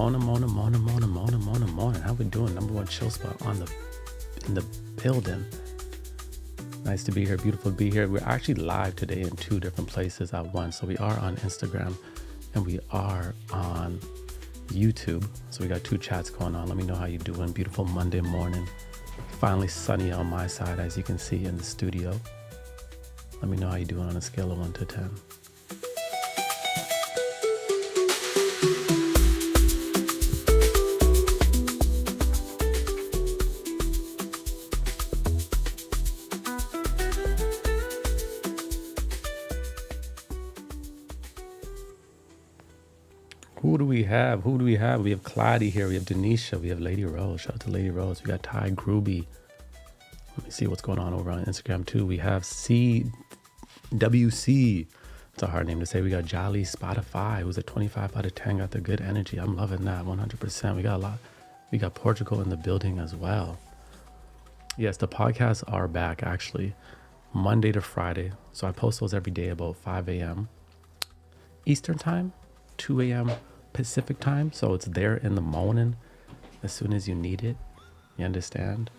Morning. How we doing? Number one chill spot in the building. Nice to be here. Beautiful to be here. We're actually live today in 2 different places at once. So we are on Instagram and we are on YouTube. So we got 2 chats going on. Let me know how you're doing. Beautiful Monday morning. Finally sunny on my side, as you can see in the studio. Let me know how you're doing on a scale of 1 to 10. Who do we have? We have Claddy here. We have Denisha. We have Lady Rose. Shout out to Lady Rose. We got Ty Groovy. Let me see what's going on over on Instagram too. We have CWC. It's a hard name to say. We got Jolly Spotify, who's a 25 out of 10. Got the good energy. I'm loving that 100%. We got a lot. We got Portugal in the building as well. Yes, the podcasts are back actually, Monday to Friday. So I post those every day about 5 a.m. Eastern time, 2 a.m. Pacific time. So it's there in the morning as soon as you need it. You understand?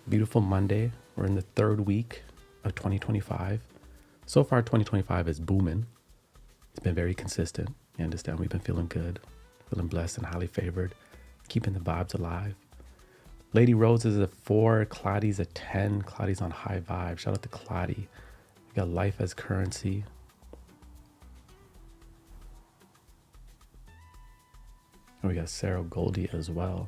Beautiful Monday. We're in the 3rd week of 2025. So far, 2025 is booming. It's been very consistent. You understand? We've been feeling good, feeling blessed and highly favored, keeping the vibes alive. Lady Rose is a 4, Claddy's a 10. Claddy's on high vibe. Shout out to Claddy. We got life as currency. And we got Sarah Goldie as well.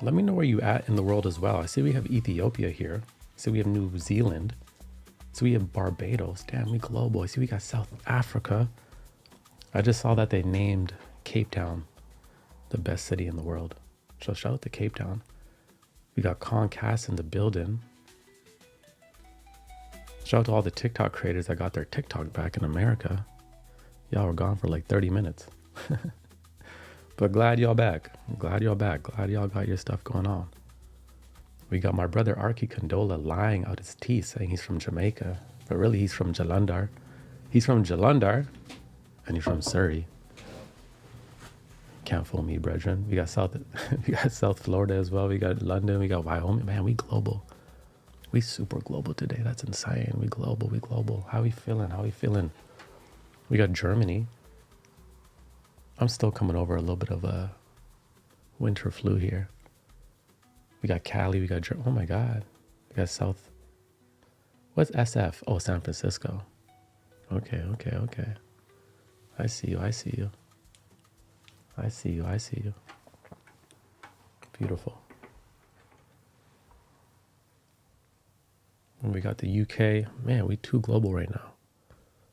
Let me know where you at in the world as well. I see we have Ethiopia here. I see we have New Zealand. So we have Barbados. Damn, we global. I see we got South Africa. I just saw that they named Cape Town the best city in the world. So shout out to Cape Town. We got Comcast in the building. Shout out to all the TikTok creators that got their TikTok back in America. Y'all were gone for like 30 minutes. But glad y'all back. Glad y'all got your stuff going on. We got my brother Arki Condola lying out his teeth saying he's from Jamaica. But really he's from Jalandhar. He's from Jalandhar and he's from Surrey. Can't fool me, brethren. We got South Florida as well. We got London. We got Wyoming. Man, we global. We super global today. That's insane. We global. How we feeling? We got Germany. I'm still coming over a little bit of a winter flu here. We got Cali. We got oh my God. We got South. What's SF? Oh, San Francisco. Okay. I see you. Beautiful. And we got the UK. Man, we too global right now.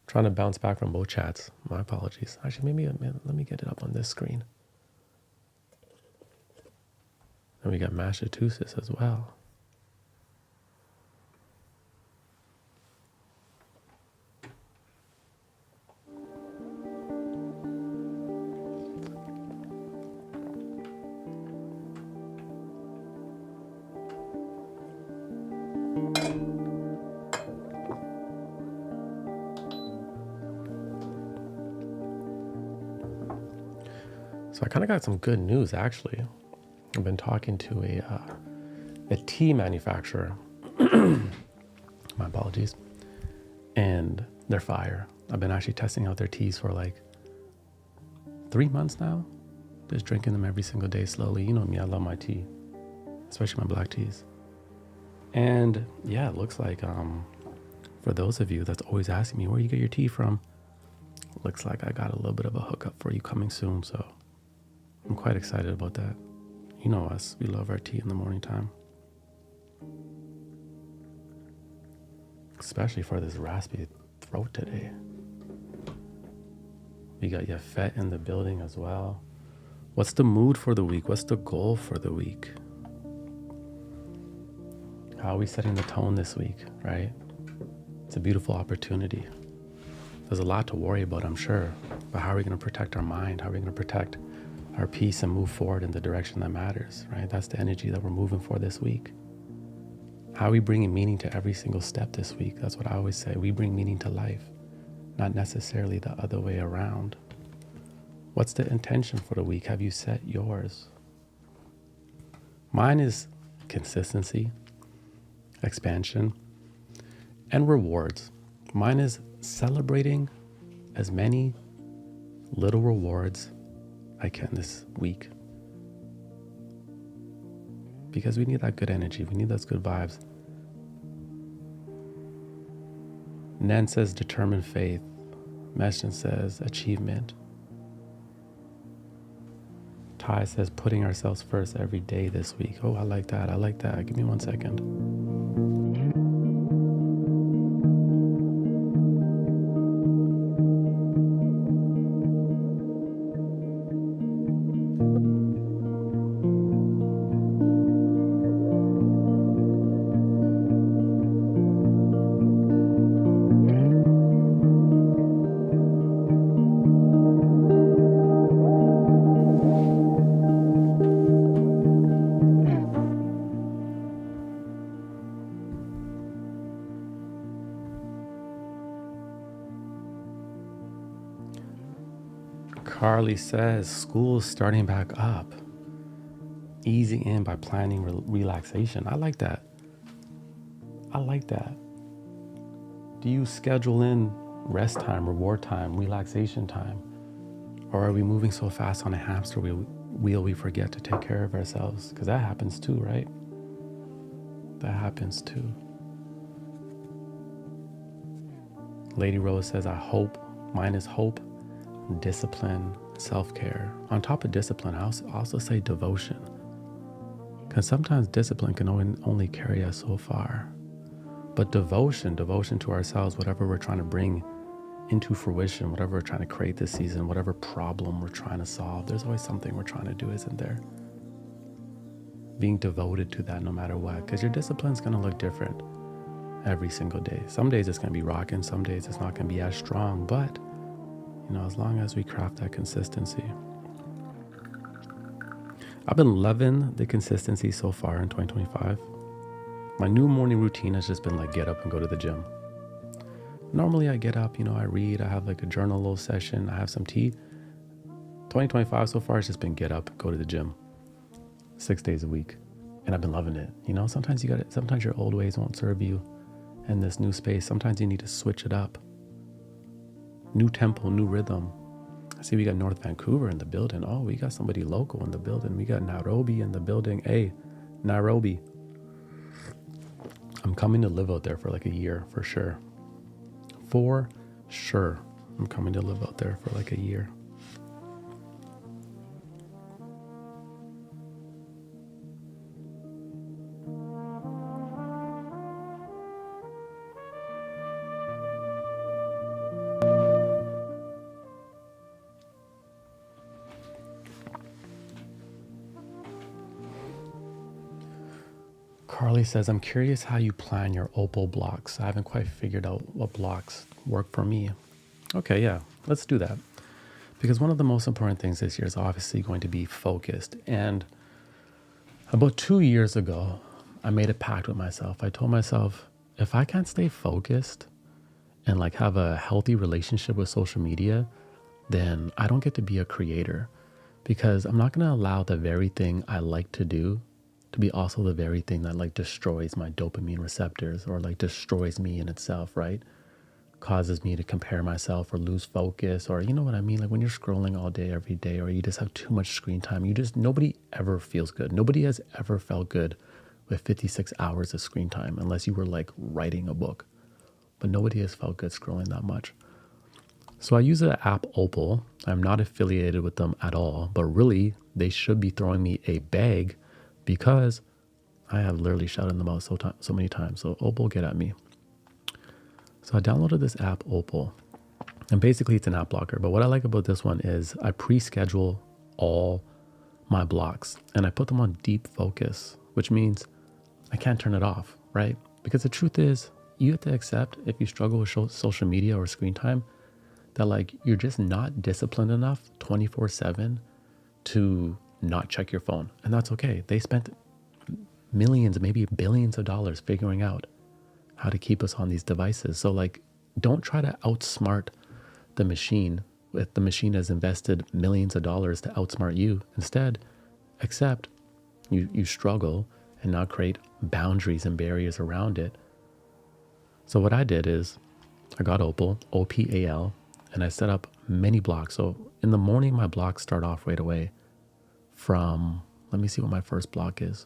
Trying to bounce back from both chats. My apologies. Actually, let me get it up on this screen. And we got Massachusetts as well. So I kind of got some good news, actually. I've been talking to a tea manufacturer. My apologies. And they're fire. I've been actually testing out their teas for like 3 months now. Just drinking them every single day slowly. You know me, I love my tea, especially my black teas. And yeah, it looks like for those of you that's always asking me where you get your tea from, looks like I got a little bit of a hookup for you coming soon. So I'm quite excited about that. You know us, we love our tea in the morning time. Especially for this raspy throat today. We got Yafet in the building as well. What's the mood for the week? What's the goal for the week? How are we setting the tone this week, right? It's a beautiful opportunity. There's a lot to worry about, I'm sure. But how are we going to protect our mind? How are we going to protect our peace and move forward in the direction that matters, right? That's the energy that we're moving for this week. How are we bringing meaning to every single step this week? That's what I always say. We bring meaning to life. not necessarily the other way around. What's the intention for the week? Have you set yours? Mine is consistency, expansion, and rewards. Mine is celebrating as many little rewards I can this week. Because we need that good energy. We need those good vibes. Nan says determined faith. Meshin says achievement. Ty says putting ourselves first every day this week. Oh, I like that. I like that. Give me 1 second. Carly says school's starting back up. Easing in by planning relaxation. I like that. I like that. Do you schedule in rest time, reward time, relaxation time? Or are we moving so fast on a hamster wheel we forget to take care of ourselves? Because that happens too, right? That happens too. Lady Rose says, I hope. Mine is hope, discipline, self-care. On top of discipline, I also say devotion. Because sometimes discipline can only carry us so far. But devotion to ourselves, whatever we're trying to bring into fruition, whatever we're trying to create this season, whatever problem we're trying to solve, there's always something we're trying to do, isn't there? Being devoted to that no matter what. Because your discipline's going to look different every single day. Some days it's going to be rocking, some days it's not going to be as strong, but as long as we craft that consistency. I've been loving the consistency so far in 2025. My new morning routine has just been like get up and go to the gym. Normally I get up, I read, I have like a journal little session, I have some tea. 2025 so far has just been get up, go to the gym 6 days a week. And I've been loving it. Sometimes sometimes your old ways won't serve you in this new space. Sometimes you need to switch it up. New tempo, new rhythm. I see we got North Vancouver in the building. Oh, we got somebody local in the building. We got Nairobi in the building. Hey, Nairobi. I'm coming to live out there for like a year, for sure. For sure. I'm coming to live out there for like a year. Carly says, I'm curious how you plan your opal blocks. I haven't quite figured out what blocks work for me. Okay, yeah, let's do that. Because one of the most important things this year is obviously going to be focused. And about 2 years ago, I made a pact with myself. I told myself, if I can't stay focused and like have a healthy relationship with social media, then I don't get to be a creator. Because I'm not going to allow the very thing I like to do to be also the very thing that like destroys my dopamine receptors or like destroys me in itself, right? Causes me to compare myself or lose focus, or you know what I mean? Like when you're scrolling all day, every day, or you just have too much screen time, nobody ever feels good. Nobody has ever felt good with 56 hours of screen time unless you were like writing a book. But nobody has felt good scrolling that much. So I use the app Opal. I'm not affiliated with them at all, but really they should be throwing me a bag because I have literally shouted them out so many times. So Opal, get at me. So I downloaded this app Opal, and basically it's an app blocker. But what I like about this one is I pre-schedule all my blocks and I put them on deep focus, which means I can't turn it off, right? Because the truth is you have to accept if you struggle with social media or screen time that like you're just not disciplined enough 24/7 to not check your phone. And that's okay. They spent millions, maybe billions of dollars figuring out how to keep us on these devices. So like, don't try to outsmart the machine if the machine has invested millions of dollars to outsmart you. Instead, accept you struggle and now create boundaries and barriers around it. So what I did is I got Opal, OPAL, and I set up many blocks. So in the morning, my blocks start off right away from, let me see what my first block is.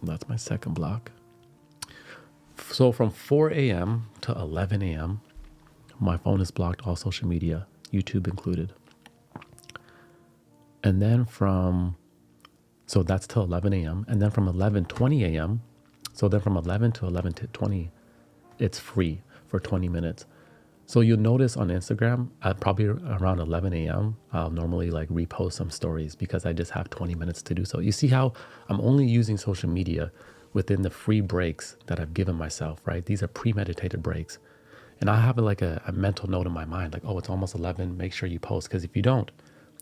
That's my second block. So from 4 a.m. to 11 a.m., my phone is blocked, all social media, YouTube included. And then so that's till 11 a.m. And then from 11:20 a.m., so then from 11 to 11:20, it's free for 20 minutes. So you'll notice on Instagram, at probably around 11 a.m., I'll normally like repost some stories because I just have 20 minutes to do so. You see how I'm only using social media within the free breaks that I've given myself, right? These are premeditated breaks. And I have like a mental note in my mind, like, oh, it's almost 11, make sure you post. Because if you don't,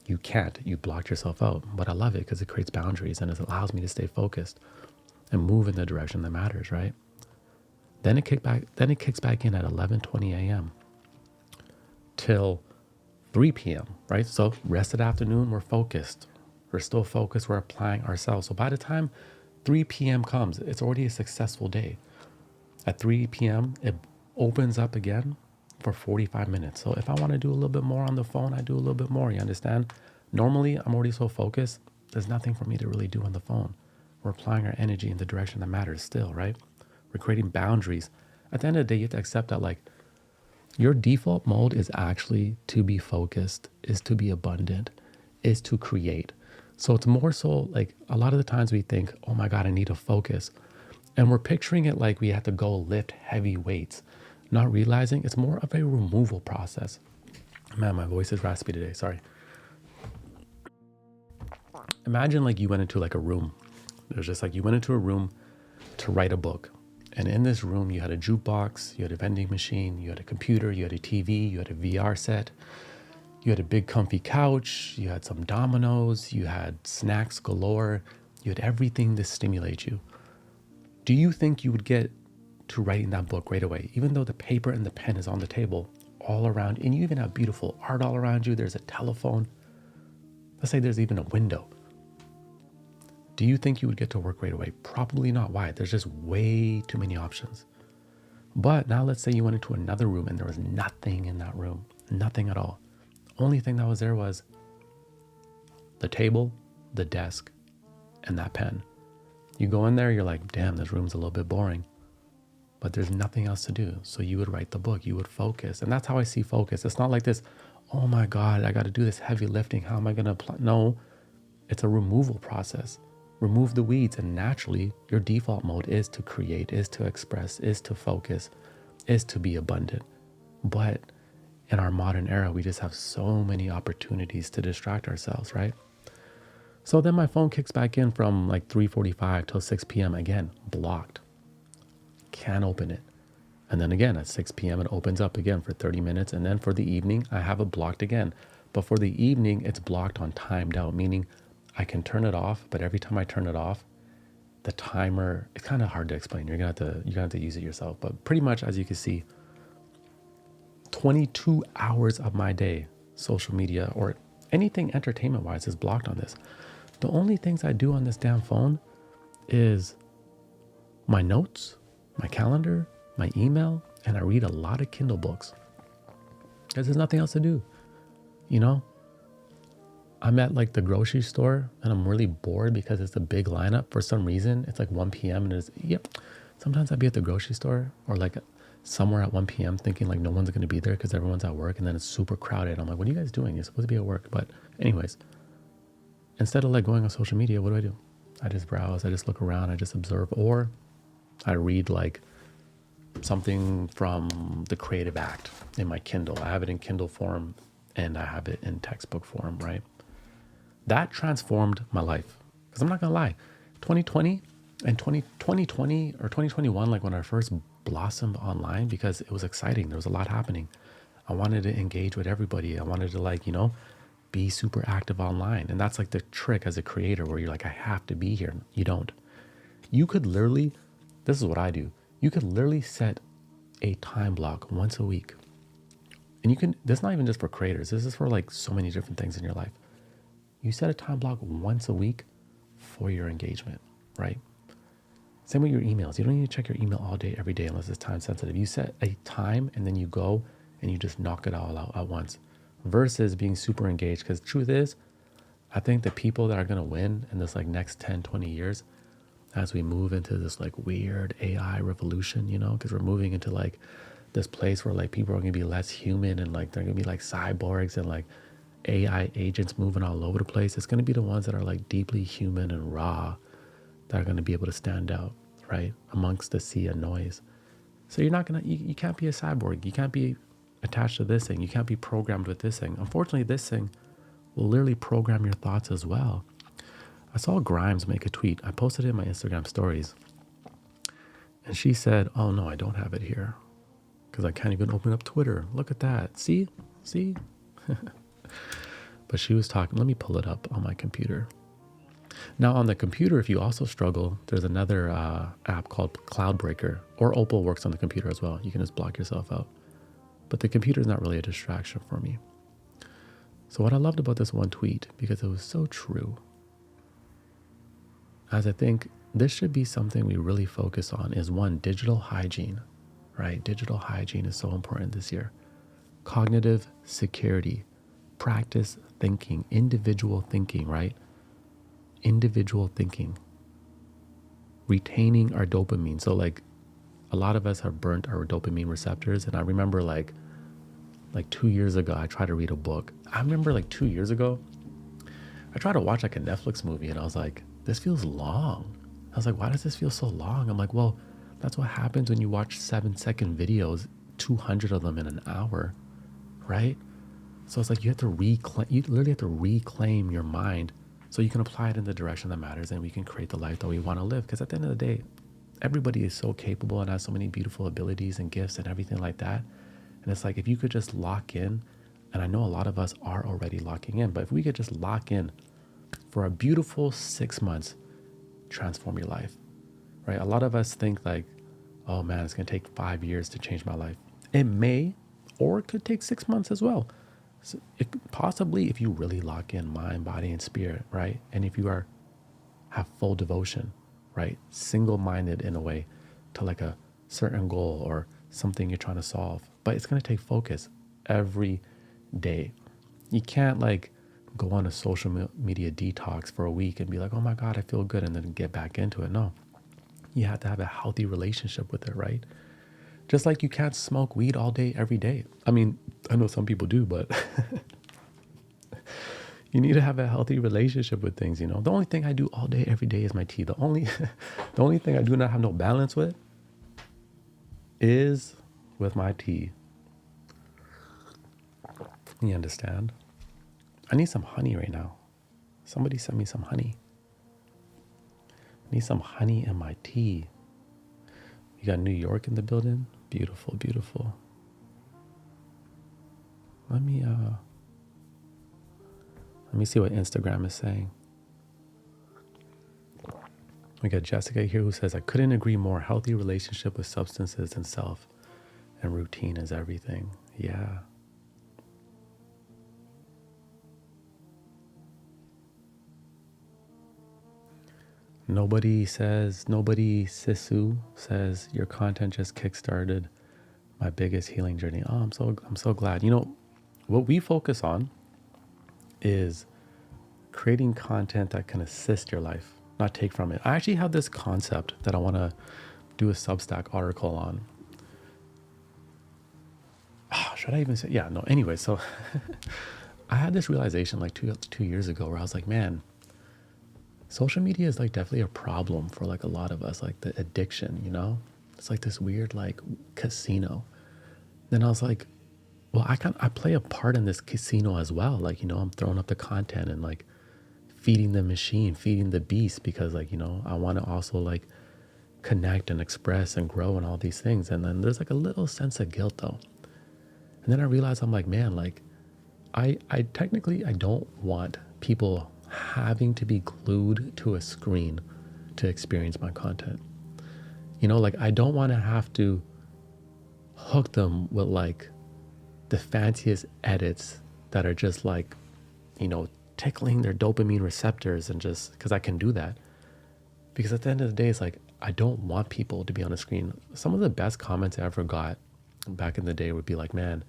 you can't, you blocked yourself out. But I love it because it creates boundaries and it allows me to stay focused and move in the direction that matters, right? Then it kicks back in at 11:20 a.m. till 3 p.m., right? So rest of the afternoon, we're focused. We're still focused, we're applying ourselves. So by the time 3 p.m. comes, it's already a successful day. At 3 p.m., it opens up again for 45 minutes. So if I want to do a little bit more on the phone, I do a little bit more, you understand? Normally, I'm already so focused, there's nothing for me to really do on the phone. We're applying our energy in the direction that matters still, right? We're creating boundaries. At the end of the day, you have to accept that like your default mode is actually to be focused, is to be abundant, is to create. So it's more so like a lot of the times we think, oh my God, I need to focus. And we're picturing it like we have to go lift heavy weights, not realizing it's more of a removal process. Man, my voice is raspy today, sorry. Imagine like you went into like a room. There's just like you went into a room to write a book. And in this room, you had a jukebox, you had a vending machine, you had a computer, you had a TV, you had a VR set, you had a big comfy couch, you had some dominoes, you had snacks galore, you had everything to stimulate you. Do you think you would get to writing that book right away, even though the paper and the pen is on the table all around, and you even have beautiful art all around you, there's a telephone, let's say there's even a window. Do you think you would get to work right away? Probably not. Why? There's just way too many options. But now let's say you went into another room and there was nothing in that room, nothing at all. Only thing that was there was the table, the desk, and that pen. You go in there, you're like, damn, this room's a little bit boring. But there's nothing else to do. So you would write the book, you would focus. And that's how I see focus. It's not like this, oh my God, I got to do this heavy lifting. How am I going to apply? No, it's a removal process. Remove the weeds, and naturally your default mode is to create, is to express, is to focus, is to be abundant. But in our modern era, we just have so many opportunities to distract ourselves, right? So then my phone kicks back in from like 3:45 till 6 p.m. again, blocked. Can't open it. And then again at 6 p.m. it opens up again for 30 minutes. And then for the evening, I have it blocked again. But for the evening, it's blocked on timed out, meaning I can turn it off, but every time I turn it off, the timer, it's kind of hard to explain. You're gonna have to use it yourself. But pretty much, as you can see, 22 hours of my day, social media or anything entertainment wise is blocked on this. The only things I do on this damn phone is my notes, my calendar, my email, and I read a lot of Kindle books. Because there's nothing else to do, you know? I'm at like the grocery store and I'm really bored because it's a big lineup for some reason. It's like 1 p.m. and it's, sometimes I'd be at the grocery store or like somewhere at 1 p.m. thinking like no one's going to be there because everyone's at work, and then it's super crowded. I'm like, what are you guys doing? You're supposed to be at work. But anyways, instead of like going on social media, what do? I just browse, I just look around, I just observe, or I read like something from the Creative Act in my Kindle. I have it in Kindle form and I have it in textbook form, right? That transformed my life. Because I'm not going to lie, 2020 and 2020 or 2021, like when I first blossomed online, because it was exciting. There was a lot happening. I wanted to engage with everybody. I wanted to like, be super active online. And that's like the trick as a creator where you're like, I have to be here. You don't. You could literally, this is what I do. You could literally set a time block once a week. And you can, that's not even just for creators. This is for like so many different things in your life. You set a time block once a week for your engagement, right? Same with your emails. You don't need to check your email all day, every day, unless it's time sensitive. You set a time and then you go and you just knock it all out at once versus being super engaged. Because the truth is, I think the people that are going to win in this like next 10, 20 years, as we move into this like weird AI revolution, you know, because we're moving into like this place where like people are going to be less human and like they're going to be like cyborgs and like AI agents moving all over the place. It's going to be the ones that are like deeply human and raw that are going to be able to stand out, right, amongst the sea of noise. So you're not going to, you can't be a cyborg. You can't be attached to this thing. You can't be programmed with this thing. Unfortunately, this thing will literally program your thoughts as well. I saw Grimes make a tweet. I posted it in my Instagram stories. And she said, oh no, I don't have it here because I can't even open up Twitter. Look at that. See? But she was talking, let me pull it up on my computer. Now on the computer, if you also struggle, there's another app called Cloudbreaker, or Opal works on the computer as well. You can just block yourself out. But the computer is not really a distraction for me. So what I loved about this one tweet, because it was so true, as I think this should be something we really focus on, is one, digital hygiene, right? Digital hygiene is so important this year. Cognitive security, practice thinking, individual thinking, right? Individual thinking, retaining our dopamine. So like a lot of us have burnt our dopamine receptors. And I remember like 2 years ago, I tried to read a book. I remember like 2 years ago, I tried to watch like a Netflix movie and I was like, this feels long. I was like, why does this feel so long? I'm like, well, that's what happens when you watch 7-second videos, 200 of them in an hour, right? So it's like you literally have to reclaim your mind so you can apply it in the direction that matters and we can create the life that we want to live. Because at the end of the day, everybody is so capable and has so many beautiful abilities and gifts and everything like that. And it's like, if you could just lock in, and I know a lot of us are already locking in, but if we could just lock in for a beautiful 6 months, transform your life, right? A lot of us think like, oh man, it's going to take 5 years to change my life. It may, or it could take 6 months as well. So possibly if you really lock in mind, body, and spirit, right? And if you have full devotion, right? Single-minded in a way to like a certain goal or something you're trying to solve. But it's going to take focus every day. You can't like go on a social media detox for a week and be like, oh my God, I feel good, and then get back into it. No, you have to have a healthy relationship with it, right? Just like you can't smoke weed all day, every day. I mean, I know some people do, but you need to have a healthy relationship with things, you know? The only thing I do all day, every day is my tea. The only thing I do not have no balance with is with my tea. You understand? I need some honey right now. Somebody send me some honey. I need some honey in my tea. You got New York in the building? Beautiful, beautiful. Let me see what Instagram is saying. We got Jessica here who says, I couldn't agree more. Healthy relationship with substances and self and routine is everything. Yeah. Nobody Sisu says your content just kickstarted my biggest healing journey. Oh, I'm so glad. You know, what we focus on is creating content that can assist your life, not take from it. I actually have this concept that I want to do a Substack article on. Should I even say? Yeah, no. Anyway, so I had this realization like two years ago where I was like, man, social media is like definitely a problem for like a lot of us, like the addiction, you know? It's like this weird like casino. Then I was like, well, I play a part in this casino as well. Like, you know, I'm throwing up the content and like feeding the machine, feeding the beast, because like, you know, I want to also like connect and express and grow and all these things. And then there's like a little sense of guilt though. And then I realized I'm like, man, like I don't want people having to be glued to a screen to experience my content. You know, like I don't want to have to hook them with like the fanciest edits that are just like, tickling their dopamine receptors, and just because I can do that. Because at the end of the day, it's like, I don't want people to be on a screen. Some of the best comments I ever got back in the day would be like, man,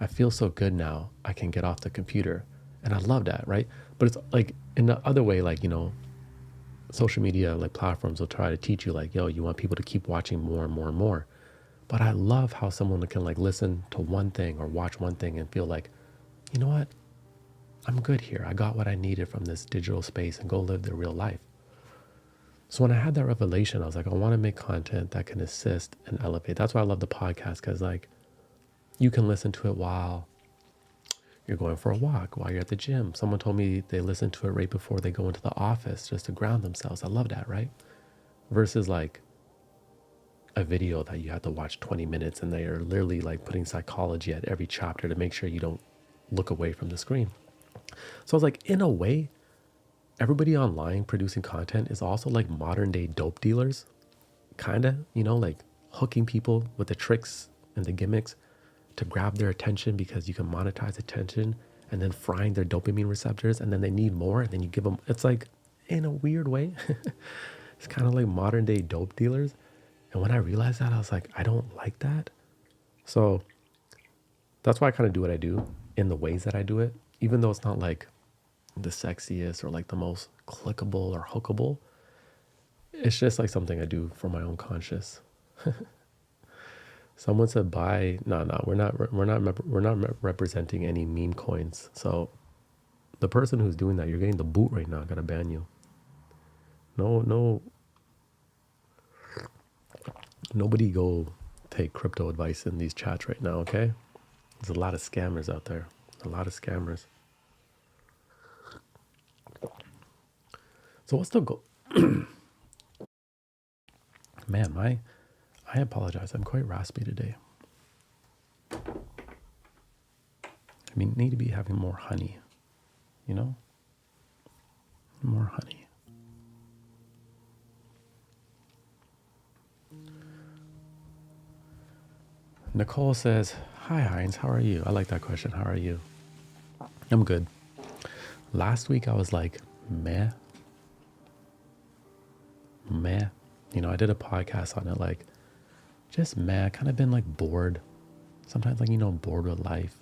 I feel so good now. I can get off the computer. And I love that, right? But it's like in the other way, like, social media like platforms will try to teach you like, yo, you want people to keep watching more and more and more. But I love how someone can like listen to one thing or watch one thing and feel like, you know what? I'm good here. I got what I needed from this digital space, and go live their real life. So when I had that revelation, I was like, I want to make content that can assist and elevate. That's why I love the podcast, because like you can listen to it while you're going for a walk, while you're at the gym. Someone told me they listen to it right before they go into the office just to ground themselves. I love that, right? Versus like a video that you have to watch 20 minutes and they are literally like putting psychology at every chapter to make sure you don't look away from the screen. So I was like, in a way, everybody online producing content is also like modern day dope dealers, kind of, like hooking people with the tricks and the gimmicks to grab their attention, because you can monetize attention, and then frying their dopamine receptors, and then they need more, and then you give them, it's like, in a weird way, it's kind of like modern day dope dealers. And when I realized that, I was like, I don't like that. So that's why I kind of do what I do in the ways that I do it, even though it's not like the sexiest or like the most clickable or hookable. It's just like something I do for my own conscience. Someone said buy. No, we're not representing any meme coins. So the person who's doing that, you're getting the boot right now. I gotta ban you. No. Nobody go take crypto advice in these chats right now, okay? There's a lot of scammers out there. A lot of scammers. So what's the goal? Man, I apologize. I'm quite raspy today. I mean, need to be having more honey, More honey. Nicole says, hi, HINDZ. How are you? I like that question. How are you? I'm good. Last week, I was like, meh. I did a podcast on it, like, just meh. Kind of been like bored. Sometimes, like, bored with life.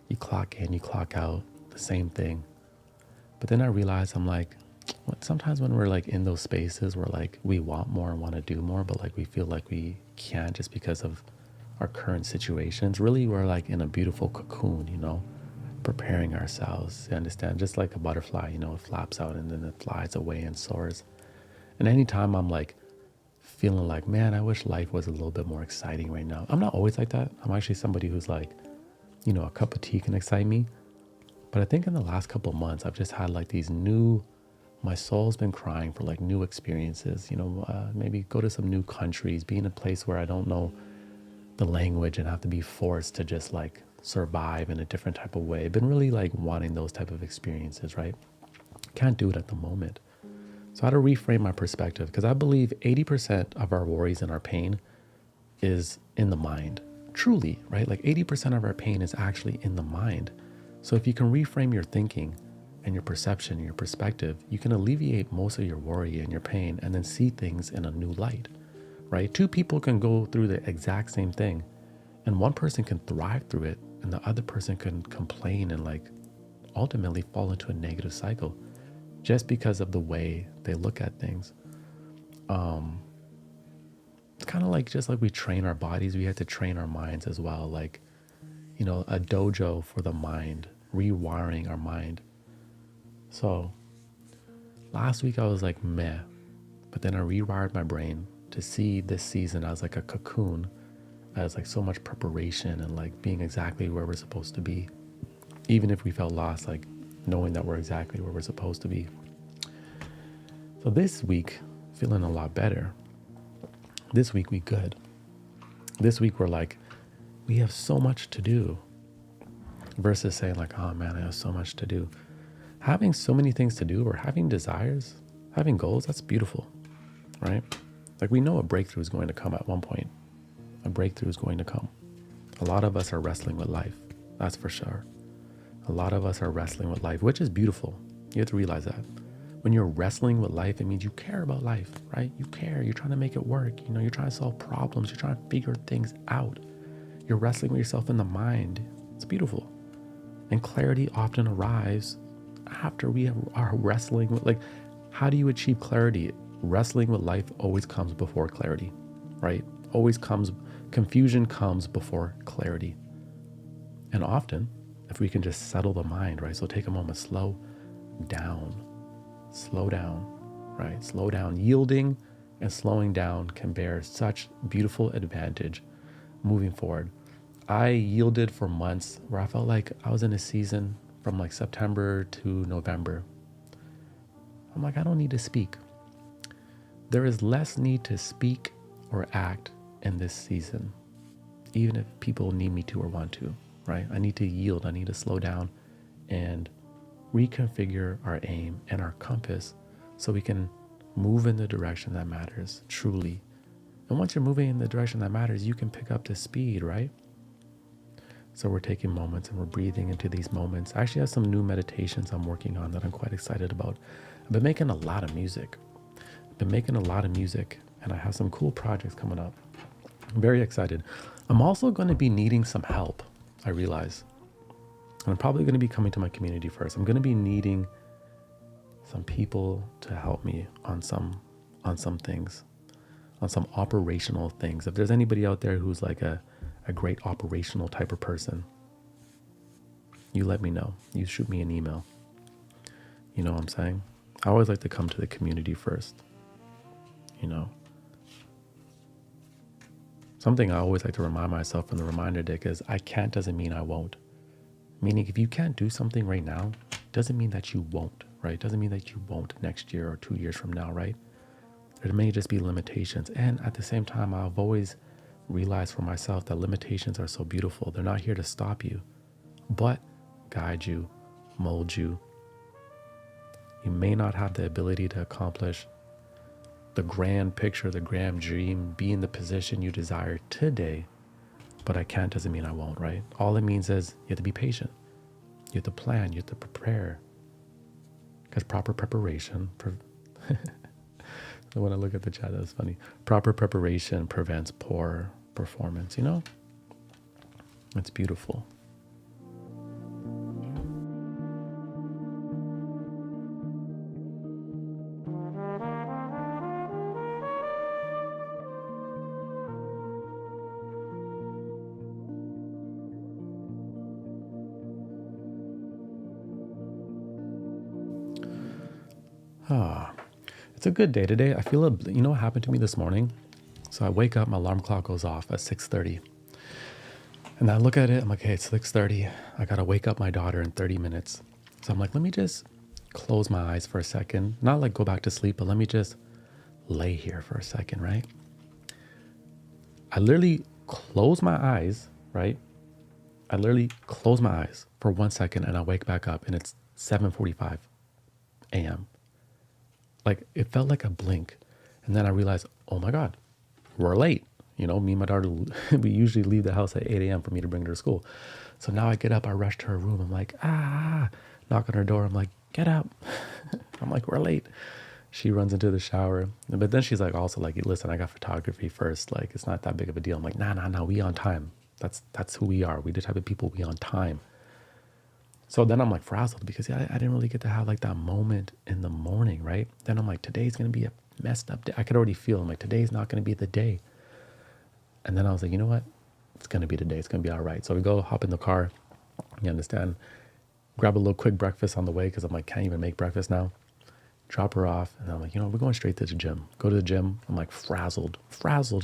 You clock in, you clock out, the same thing. But then I realized, I'm like, sometimes when we're like in those spaces where like we want more and want to do more, but like we feel like we can't just because of our current situations, really we're like in a beautiful cocoon, preparing ourselves. You understand? Just like a butterfly, it flaps out and then it flies away and soars. And anytime I'm like feeling like, man, I wish life was a little bit more exciting right now. I'm not always like that. I'm actually somebody who's like, a cup of tea can excite me. But I think in the last couple of months, I've just had like these my soul's been crying for like new experiences, maybe go to some new countries, be in a place where I don't know the language and have to be forced to just like survive in a different type of way. Been really like wanting those type of experiences, right? Can't do it at the moment. So I had to reframe my perspective, because I believe 80% of our worries and our pain is in the mind. Truly, right? Like 80% of our pain is actually in the mind. So if you can reframe your thinking and your perception and your perspective, you can alleviate most of your worry and your pain, and then see things in a new light, right? Two people can go through the exact same thing, and one person can thrive through it, and the other person can complain and like ultimately fall into a negative cycle just because of the way they look at things. It's kind of like, just like we train our bodies, we have to train our minds as well. Like, a dojo for the mind, rewiring our mind. So last week I was like, meh, but then I rewired my brain to see this season as like a cocoon, as like so much preparation and like being exactly where we're supposed to be. Even if we felt lost, like knowing that we're exactly where we're supposed to be. So this week, feeling a lot better. This week we good. This week we're like, we have so much to do, versus saying like, oh man, I have so much to do. Having so many things to do, or having desires, having goals, that's beautiful, right? Like we know a breakthrough is going to come at one point. A breakthrough is going to come. A lot of us are wrestling with life. That's for sure. A lot of us are wrestling with life, which is beautiful. You have to realize that. When you're wrestling with life, it means you care about life, right? You care. You're trying to make it work. You're trying to solve problems. You're trying to figure things out. You're wrestling with yourself in the mind. It's beautiful. And clarity often arrives after we are wrestling with, how do you achieve clarity? Wrestling with life always comes before clarity, right? Confusion comes before clarity. And often, if we can just settle the mind, right? So take a moment, slow down, right? Slow down. Yielding and slowing down can bear such beautiful advantage moving forward. I yielded for months where I felt like I was in a season from September to November. I'm like, I don't need to speak. There is less need to speak or act in this season, even if people need me to or want to, right? I need to yield. I need to slow down and reconfigure our aim and our compass so we can move in the direction that matters, truly. And once you're moving in the direction that matters, you can pick up the speed, right? So we're taking moments and we're breathing into these moments. I actually have some new meditations I'm working on that I'm quite excited about. I've been making a lot of music. And I have some cool projects coming up. I'm very excited. I'm also going to be needing some help, I realize. And I'm probably going to be coming to my community first. I'm going to be needing some people to help me on some things, on some operational things. If there's anybody out there who's a great operational type of person, you let me know. You shoot me an email. You know what I'm saying? I always like to come to the community first. Something I always like to remind myself in the reminder deck is I can't doesn't mean I won't. Meaning if you can't do something right now, doesn't mean that you won't, right? Doesn't mean that you won't next year or 2 years from now, right? There may just be limitations. And at the same time, I've always realized for myself that limitations are so beautiful. They're not here to stop you, but guide you, mold you. You may not have the ability to accomplish the grand picture, the grand dream, be in the position you desire today, but I can't doesn't mean I won't, right? All it means is you have to be patient. You have to plan, you have to prepare. Because proper preparation, when I look at the chat, that's funny. Proper preparation prevents poor performance, It's beautiful. It's a good day today. I feel you know what happened to me this morning? So I wake up, my alarm clock goes off at 6:30. And I look at it, I'm like, hey, it's 6:30. I got to wake up my daughter in 30 minutes. So I'm like, let me just close my eyes for a second. Not go back to sleep, but let me just lay here for a second, right? I literally close my eyes, right? I literally close my eyes for 1 second and I wake back up and it's 7:45 a.m. It felt like a blink. And then I realized, oh my God, we're late. Me and my daughter, we usually leave the house at 8 a.m. for me to bring her to school. So now I get up, I rush to her room. I'm like, knock on her door. I'm like, get up. I'm like, we're late. She runs into the shower. But then she's listen, I got photography first. It's not that big of a deal. I'm like, nah, we on time. That's who we are. We the type of people, we on time. So then I'm frazzled because I didn't really get to have that moment in the morning, right? Then I'm like, today's going to be a messed up day. I could already feel, today's not going to be the day. And then I was like, you know what? It's going to be the day. It's going to be all right. So we go hop in the car, you understand, grab a little quick breakfast on the way because I'm can't even make breakfast now. Drop her off. And I'm like, we're going straight to the gym. Go to the gym. I'm frazzled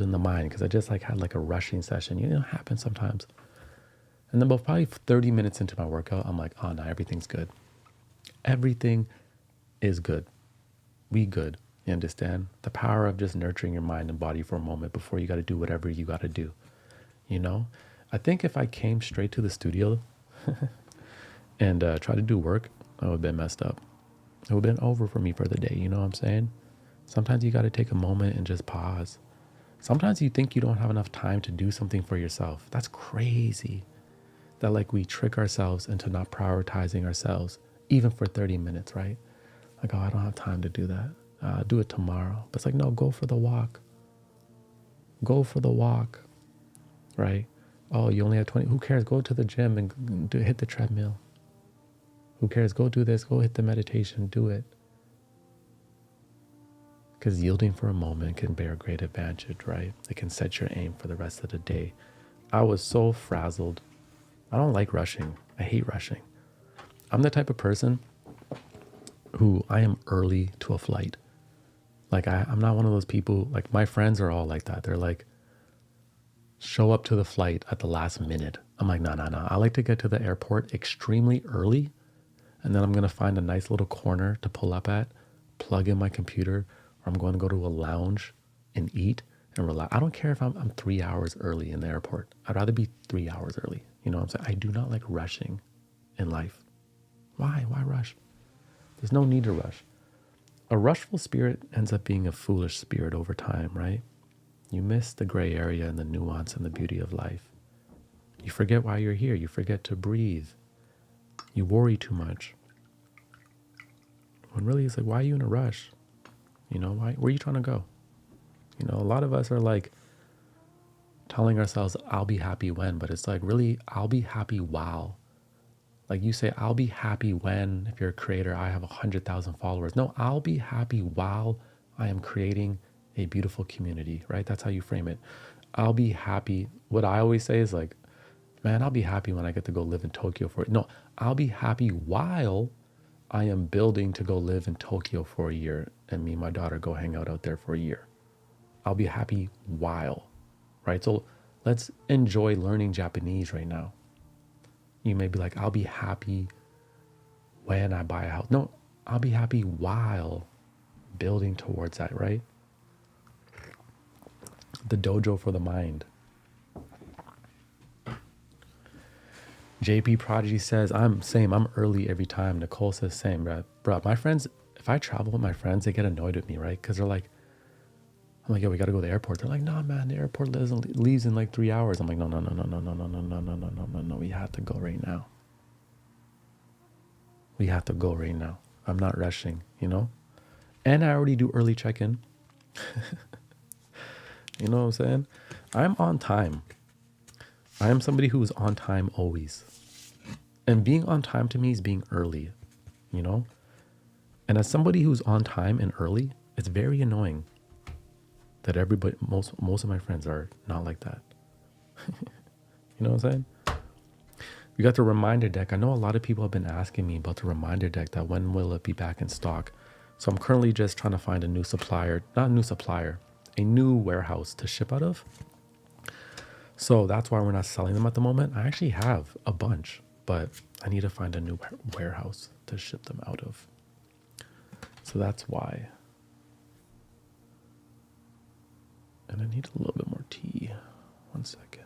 in the mind because I just had a rushing session. It happens sometimes. And then about probably 30 minutes into my workout, I'm like, oh no, everything's good. Everything is good. We good. You understand? The power of just nurturing your mind and body for a moment before you got to do whatever you got to do. I think if I came straight to the studio and tried to do work, I would have been messed up. It would have been over for me for the day. You know what I'm saying? Sometimes you got to take a moment and just pause. Sometimes you think you don't have enough time to do something for yourself. That's crazy. That like we trick ourselves into not prioritizing ourselves, even for 30 minutes, right? Like, oh, I don't have time to do that. Do it tomorrow. But it's like, no, go for the walk. Go for the walk, right? Oh, you only have 20. Who cares? Go to the gym and hit the treadmill. Who cares? Go do this. Go hit the meditation. Do it. Because yielding for a moment can bear great advantage, right? It can set your aim for the rest of the day. I was so frazzled. I don't like rushing. I hate rushing. I'm the type of person who I am early to a flight. Like I'm not one of those people, like my friends are all like that. They're like, show up to the flight at the last minute. I'm like, no. I like to get to the airport extremely early. And then I'm going to find a nice little corner to pull up at, plug in my computer, or I'm going to go to a lounge and eat and relax. I don't care if I'm 3 hours early in the airport. I'd rather be 3 hours early. You know what I'm saying? I do not like rushing in life. Why? Why rush? There's no need to rush. A rushful spirit ends up being a foolish spirit over time, right? You miss the gray area and the nuance and the beauty of life. You forget why you're here. You forget to breathe. You worry too much. When really it's like, why are you in a rush? You know, where are you trying to go? You know, a lot of us are like telling ourselves, I'll be happy when, but it's like, really, I'll be happy while. Like you say, I'll be happy when, if you're a creator, I have 100,000 followers. No, I'll be happy while I am creating a beautiful community, right? That's how you frame it. I'll be happy. What I always say is like, man, I'll be happy when I get to go live in Tokyo for it. No, I'll be happy while I am building to go live in Tokyo for a year and me and my daughter go hang out there for a year. I'll be happy while, right? So let's enjoy learning Japanese right now. You may be like, I'll be happy when I buy a house. No, I'll be happy while building towards that, right? The dojo for the mind. JP Prodigy says, I'm early every time. Nicole says same, bro. My friends, if I travel with my friends, they get annoyed with me, right? Because they're like, I'm like, yo, we got to go to the airport. They're like, nah, man, the airport leaves in like 3 hours. I'm like, no. We have to go right now. We have to go right now. I'm not rushing, you know? And I already do early check-in. You know what I'm saying? I'm on time. I am somebody who is on time always. And being on time to me is being early, you know? And as somebody who's on time and early, it's very annoying that most of my friends are not like that. You know what I'm saying? We got the reminder deck. I know a lot of people have been asking me about the reminder deck, that when will it be back in stock? So I'm currently just trying to find a new warehouse to ship out of. So that's why we're not selling them at the moment. I actually have a bunch, but I need to find a new warehouse to ship them out of. So that's why. And I need a little bit more tea. 1 second.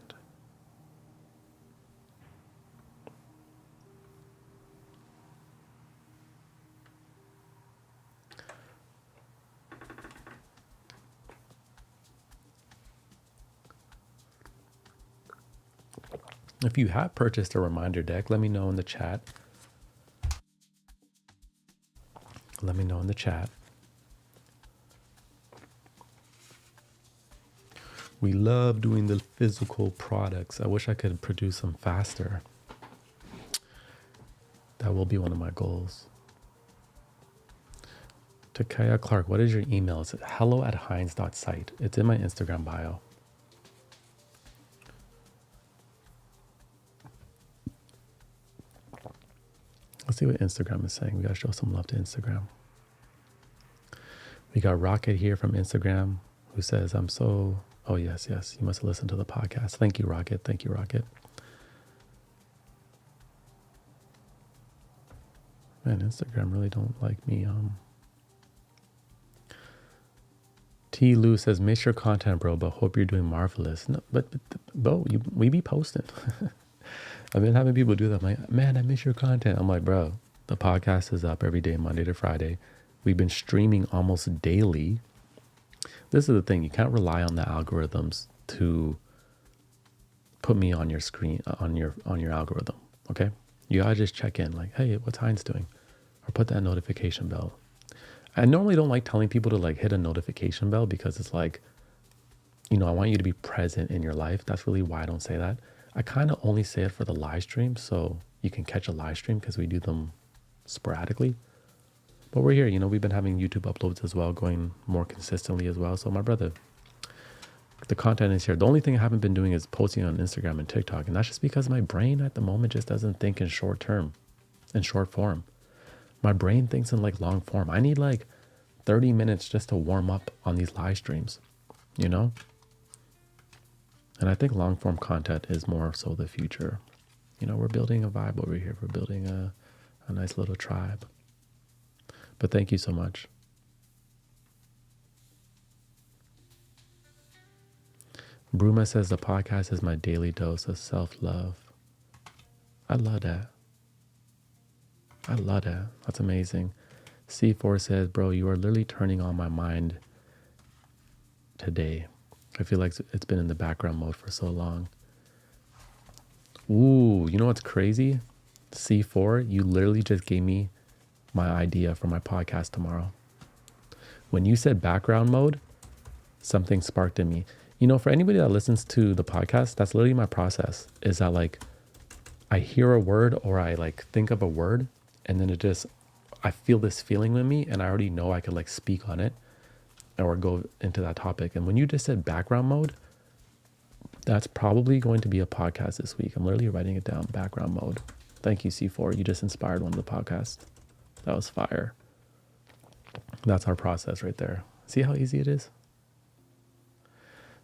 If you have purchased a reminder deck, let me know in the chat. We love doing the physical products. I wish I could produce them faster. That will be one of my goals. Takaya Clark, what is your email? It's hello@hinds.site. It's in my Instagram bio. Let's see what Instagram is saying. We got to show some love to Instagram. We got Rocket here from Instagram who says, oh, yes. You must have listened to the podcast. Thank you, Rocket. Man, Instagram really don't like me. T. Lou says, miss your content, bro, but hope you're doing marvelous. No, but we be posting. I've been having people do that. I'm like, man, I miss your content. I'm like, bro, the podcast is up every day, Monday to Friday. We've been streaming almost daily. this is the thing. You can't rely on the algorithms to put me on your screen, on your algorithm. Okay. You gotta just check in like, hey, what's HINDZ doing? Or put that notification bell. I normally don't like telling people to like hit a notification bell because it's like, I want you to be present in your life. That's really why I don't say that. I kind of only say it for the live stream so you can catch a live stream because we do them sporadically. But we're here, we've been having YouTube uploads as well, going more consistently as well. So my brother, the content is here. The only thing I haven't been doing is posting on Instagram and TikTok. And that's just because my brain at the moment just doesn't think in short term, in short form. My brain thinks in like long form. I need like 30 minutes just to warm up on these live streams, And I think long form content is more so the future. We're building a vibe over here. We're building a nice little tribe. But thank you so much. Bruma says the podcast is my daily dose of self-love. I love that. That's amazing. C4 says, bro, you are literally turning on my mind today. I feel like it's been in the background mode for so long. Ooh, you know what's crazy? C4, you literally just gave me my idea for my podcast tomorrow. When you said background mode, something sparked in me. For anybody that listens to the podcast, that's literally my process, is that like I hear a word or I like think of a word and then I feel this feeling with me and I already know I could like speak on it or go into that topic. And when you just said background mode, that's probably going to be a podcast this week. I'm literally writing it down, background mode. Thank you, C4. You just inspired one of the podcasts. That was fire. That's our process right there. See how easy it is?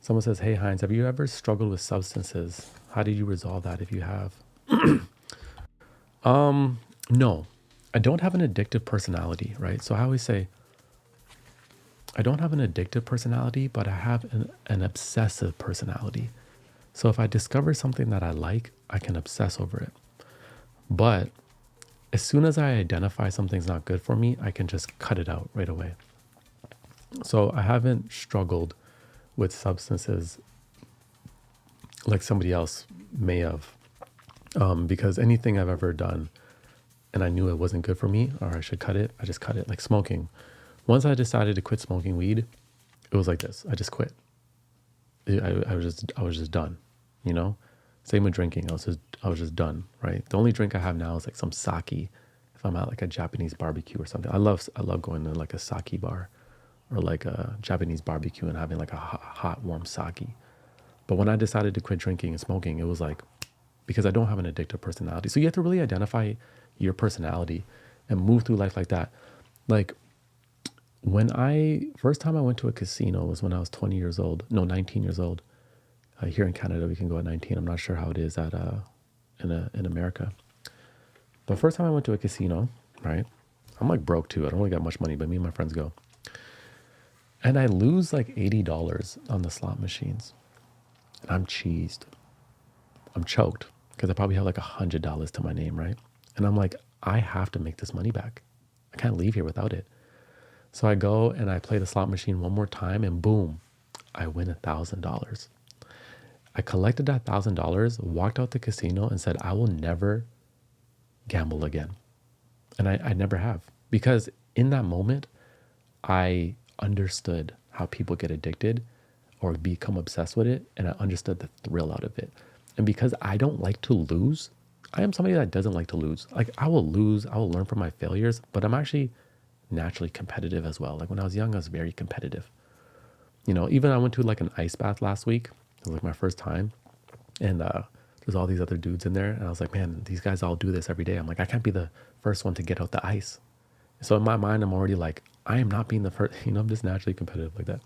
Someone says, hey, HINDZ, have you ever struggled with substances? How did you resolve that if you have? No, I don't have an addictive personality, right? So I always say, I don't have an addictive personality, but I have an obsessive personality. So if I discover something that I like, I can obsess over it. But as soon as I identify something's not good for me, I can just cut it out right away. So I haven't struggled with substances like somebody else may have, because anything I've ever done and I knew it wasn't good for me or I should cut it, I just cut it. Like smoking. Once I decided to quit smoking weed, it was like this. I just quit. I was just done, Same with drinking. I was just done, right? The only drink I have now is like some sake. If I'm at like a Japanese barbecue or something, I love going to like a sake bar or like a Japanese barbecue and having like a hot warm sake. But when I decided to quit drinking and smoking, it was like, because I don't have an addictive personality. So you have to really identify your personality and move through life like that. Like first time I went to a casino was when I was 19 years old. Here in Canada, we can go at 19. I'm not sure how it is in America. But first time I went to a casino, right? I'm like broke too. I don't really got much money, but me and my friends go. And I lose like $80 on the slot machines. And I'm cheesed. I'm choked because I probably have like $100 to my name, right? And I'm like, I have to make this money back. I can't leave here without it. So I go and I play the slot machine one more time and boom, I win $1,000. I collected that $1,000, walked out the casino and said, I will never gamble again. And I never have, because in that moment, I understood how people get addicted or become obsessed with it. And I understood the thrill out of it. And because I don't like to lose, I am somebody that doesn't like to lose. Like I will lose, I will learn from my failures, but I'm actually naturally competitive as well. Like when I was young, I was very competitive. Even I went to like an ice bath last week. It was like my first time. And there's all these other dudes in there. And I was like, man, these guys all do this every day. I'm like, I can't be the first one to get out the ice. So in my mind, I'm already like, I am not being the first, I'm just naturally competitive like that.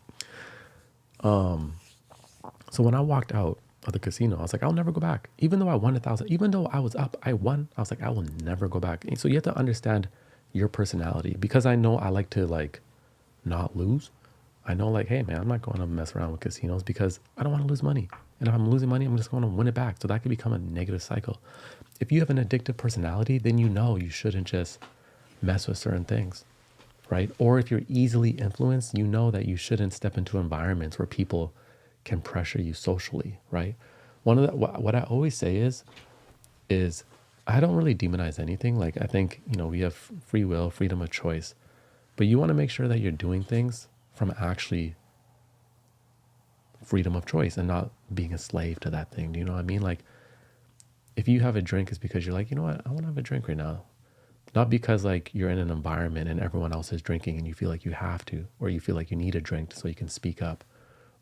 So when I walked out of the casino, I was like, I'll never go back. Even though I won 1,000, even though I was up, I won. I was like, I will never go back. And so you have to understand your personality, because I know I like to like not lose. I know like, hey man, I'm not going to mess around with casinos because I don't want to lose money. And if I'm losing money, I'm just going to win it back. So that could become a negative cycle. If you have an addictive personality, then you shouldn't just mess with certain things. right? Or if you're easily influenced, you know that you shouldn't step into environments where people can pressure you socially, right? One of the, what I always say is I don't really demonize anything. Like I think, we have free will, freedom of choice, but you want to make sure that you're doing things from actually freedom of choice and not being a slave to that thing. Do you know what I mean? Like if you have a drink, it's because you're like, you know what, I want to have a drink right now. Not because like you're in an environment and everyone else is drinking and you feel like you have to, or you feel like you need a drink so you can speak up,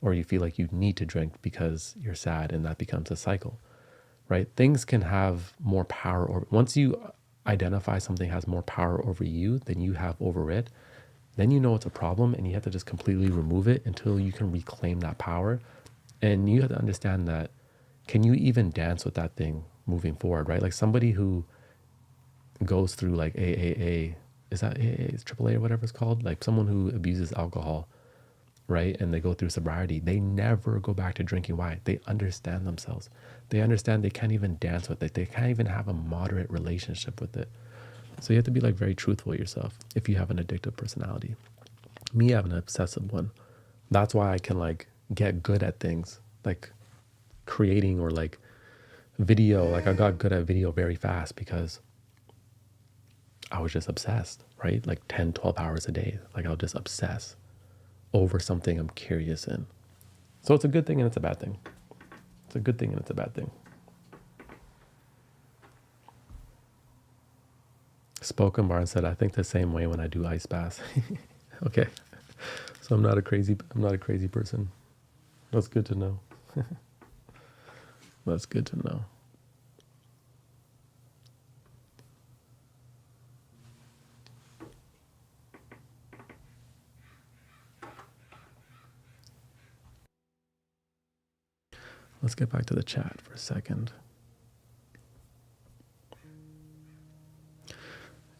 or you feel like you need to drink because you're sad and that becomes a cycle, right? Things can have more power, or once you identify something has more power over you than you have over it, then you know it's a problem and you have to just completely remove it until you can reclaim that power. And you have to understand that, can you even dance with that thing moving forward, right? Like somebody who goes through like AAA, is that AAA, is AAA or whatever it's called? Like someone who abuses alcohol, right? And they go through sobriety, they never go back to drinking. Why? They understand themselves. They understand they can't even dance with it. They can't even have a moderate relationship with it. So you have to be like very truthful with yourself if you have an addictive personality. Me, I have an obsessive one. That's why I can like get good at things like creating or like video. Like I got good at video very fast because I was just obsessed, right? Like 10, 12 hours a day. Like I'll just obsess over something I'm curious in. So it's a good thing and it's a bad thing. It's a good thing and it's a bad thing. Spoken Barn said, I think the same way when I do ice baths. Okay. So I'm not a crazy person. That's good to know. That's good to know. Let's get back to the chat for a second.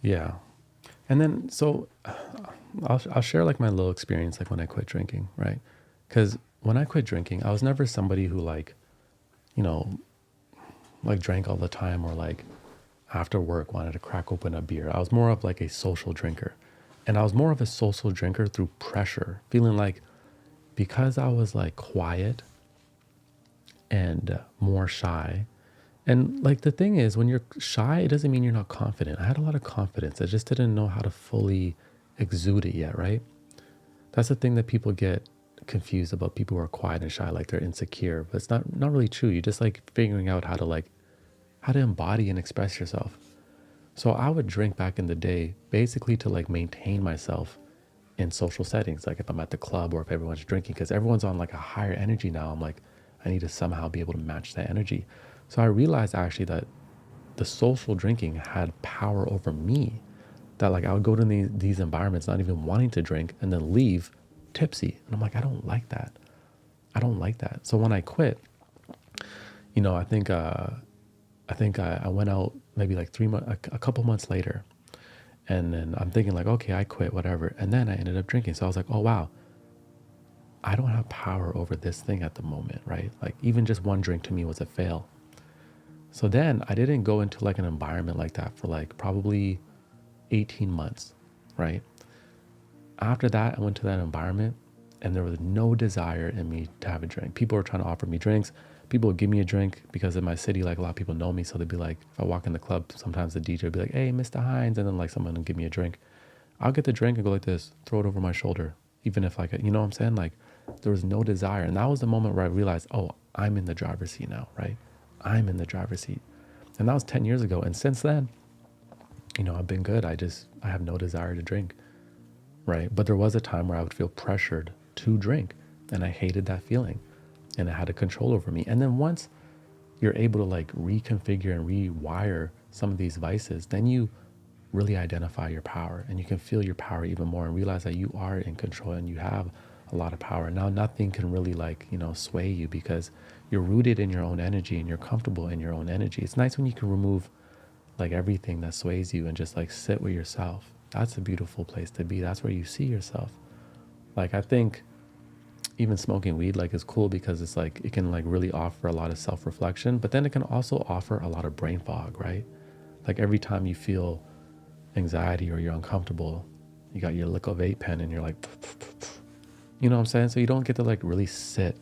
Yeah. And then, so I'll share like my little experience, like when I quit drinking, right? Because when I quit drinking, I was never somebody who like, like drank all the time or like after work wanted to crack open a beer. I was more of like a social drinker. And I was more of a social drinker through pressure, feeling like because I was like quiet and more shy. And like the thing is, when you're shy, it doesn't mean you're not confident. I had a lot of confidence. I just didn't know how to fully exude it yet, right? That's the thing that people get confused about, people who are quiet and shy, like they're insecure. But it's not really true. You're just like figuring out how to embody and express yourself. So I would drink back in the day, basically to like maintain myself in social settings. Like if I'm at the club or if everyone's drinking, because everyone's on like a higher energy now, I'm like, I need to somehow be able to match that energy. So I realized actually that the social drinking had power over me, that like I would go to these environments not even wanting to drink and then leave tipsy. And I'm like, I don't like that. I don't like that. So when I quit, I think I went out maybe like a couple months later, and then I'm thinking like, okay, I quit, whatever. And then I ended up drinking. So I was like, oh, wow, I don't have power over this thing at the moment, right? Like even just one drink to me was a fail. So then I didn't go into like an environment like that for like probably 18 months, right? After that, I went to that environment and there was no desire in me to have a drink. People were trying to offer me drinks. People would give me a drink because in my city, like a lot of people know me. So they'd be like, if I walk in the club, sometimes the DJ would be like, hey, Mr. HINDZ. And then like someone would give me a drink. I'll get the drink and go like this, throw it over my shoulder. Even if like, you know what I'm saying? Like there was no desire. And that was the moment where I realized, oh, I'm in the driver's seat now, right? I'm in the driver's seat. And that was 10 years ago. And since then, I've been good. I have no desire to drink, right? But there was a time where I would feel pressured to drink and I hated that feeling and it had a control over me. And then once you're able to like reconfigure and rewire some of these vices, then you really identify your power and you can feel your power even more and realize that you are in control and you have a lot of power. Now nothing can really like, sway you because you're rooted in your own energy and you're comfortable in your own energy. It's nice when you can remove like everything that sways you and just like sit with yourself. That's a beautiful place to be. That's where you see yourself. Like I think even smoking weed like is cool because it's like it can like really offer a lot of self-reflection, but then it can also offer a lot of brain fog, right? Like every time you feel anxiety or you're uncomfortable, You got your little vape pen and you're like, you know what I'm saying? So you don't get to like really sit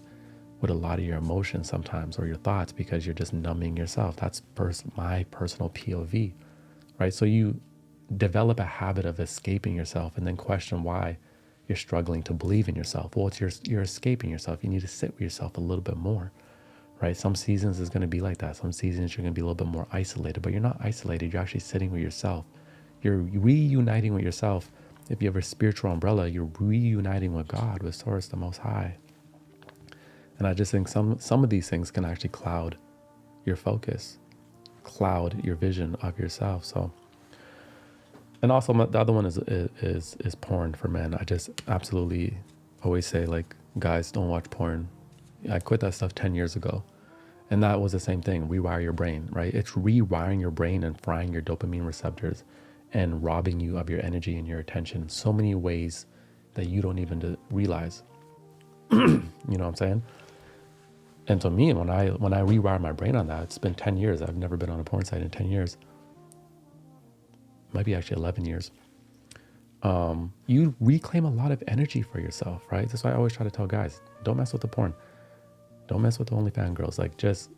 with a lot of your emotions sometimes or your thoughts because you're just numbing yourself. That's my personal POV, right? So you develop a habit of escaping yourself and then question why you're struggling to believe in yourself. Well, you're escaping yourself. You need to sit with yourself a little bit more, right? Some seasons is going to be like that. Some seasons you're going to be a little bit more isolated, but you're not isolated. You're actually sitting with yourself. You're reuniting with yourself. If you have a spiritual umbrella, you're reuniting with God, with Source, the Most High. And I just think some of these things can actually cloud your focus, cloud your vision of yourself. So, and also the other one is porn for men. I just absolutely always say, like, guys, don't watch porn. I quit that stuff 10 years ago. And that was the same thing, rewire your brain, right? It's rewiring your brain and frying your dopamine receptors and robbing you of your energy and your attention in so many ways that you don't even realize. You know what I'm saying? And to me, when I rewire my brain on that, it's been 10 years. I've never been on a porn site in 10 years. Might be actually 11 years. You reclaim a lot of energy for yourself, right? That's why I always try to tell guys, don't mess with the porn. Don't mess with the OnlyFans girls. Like, just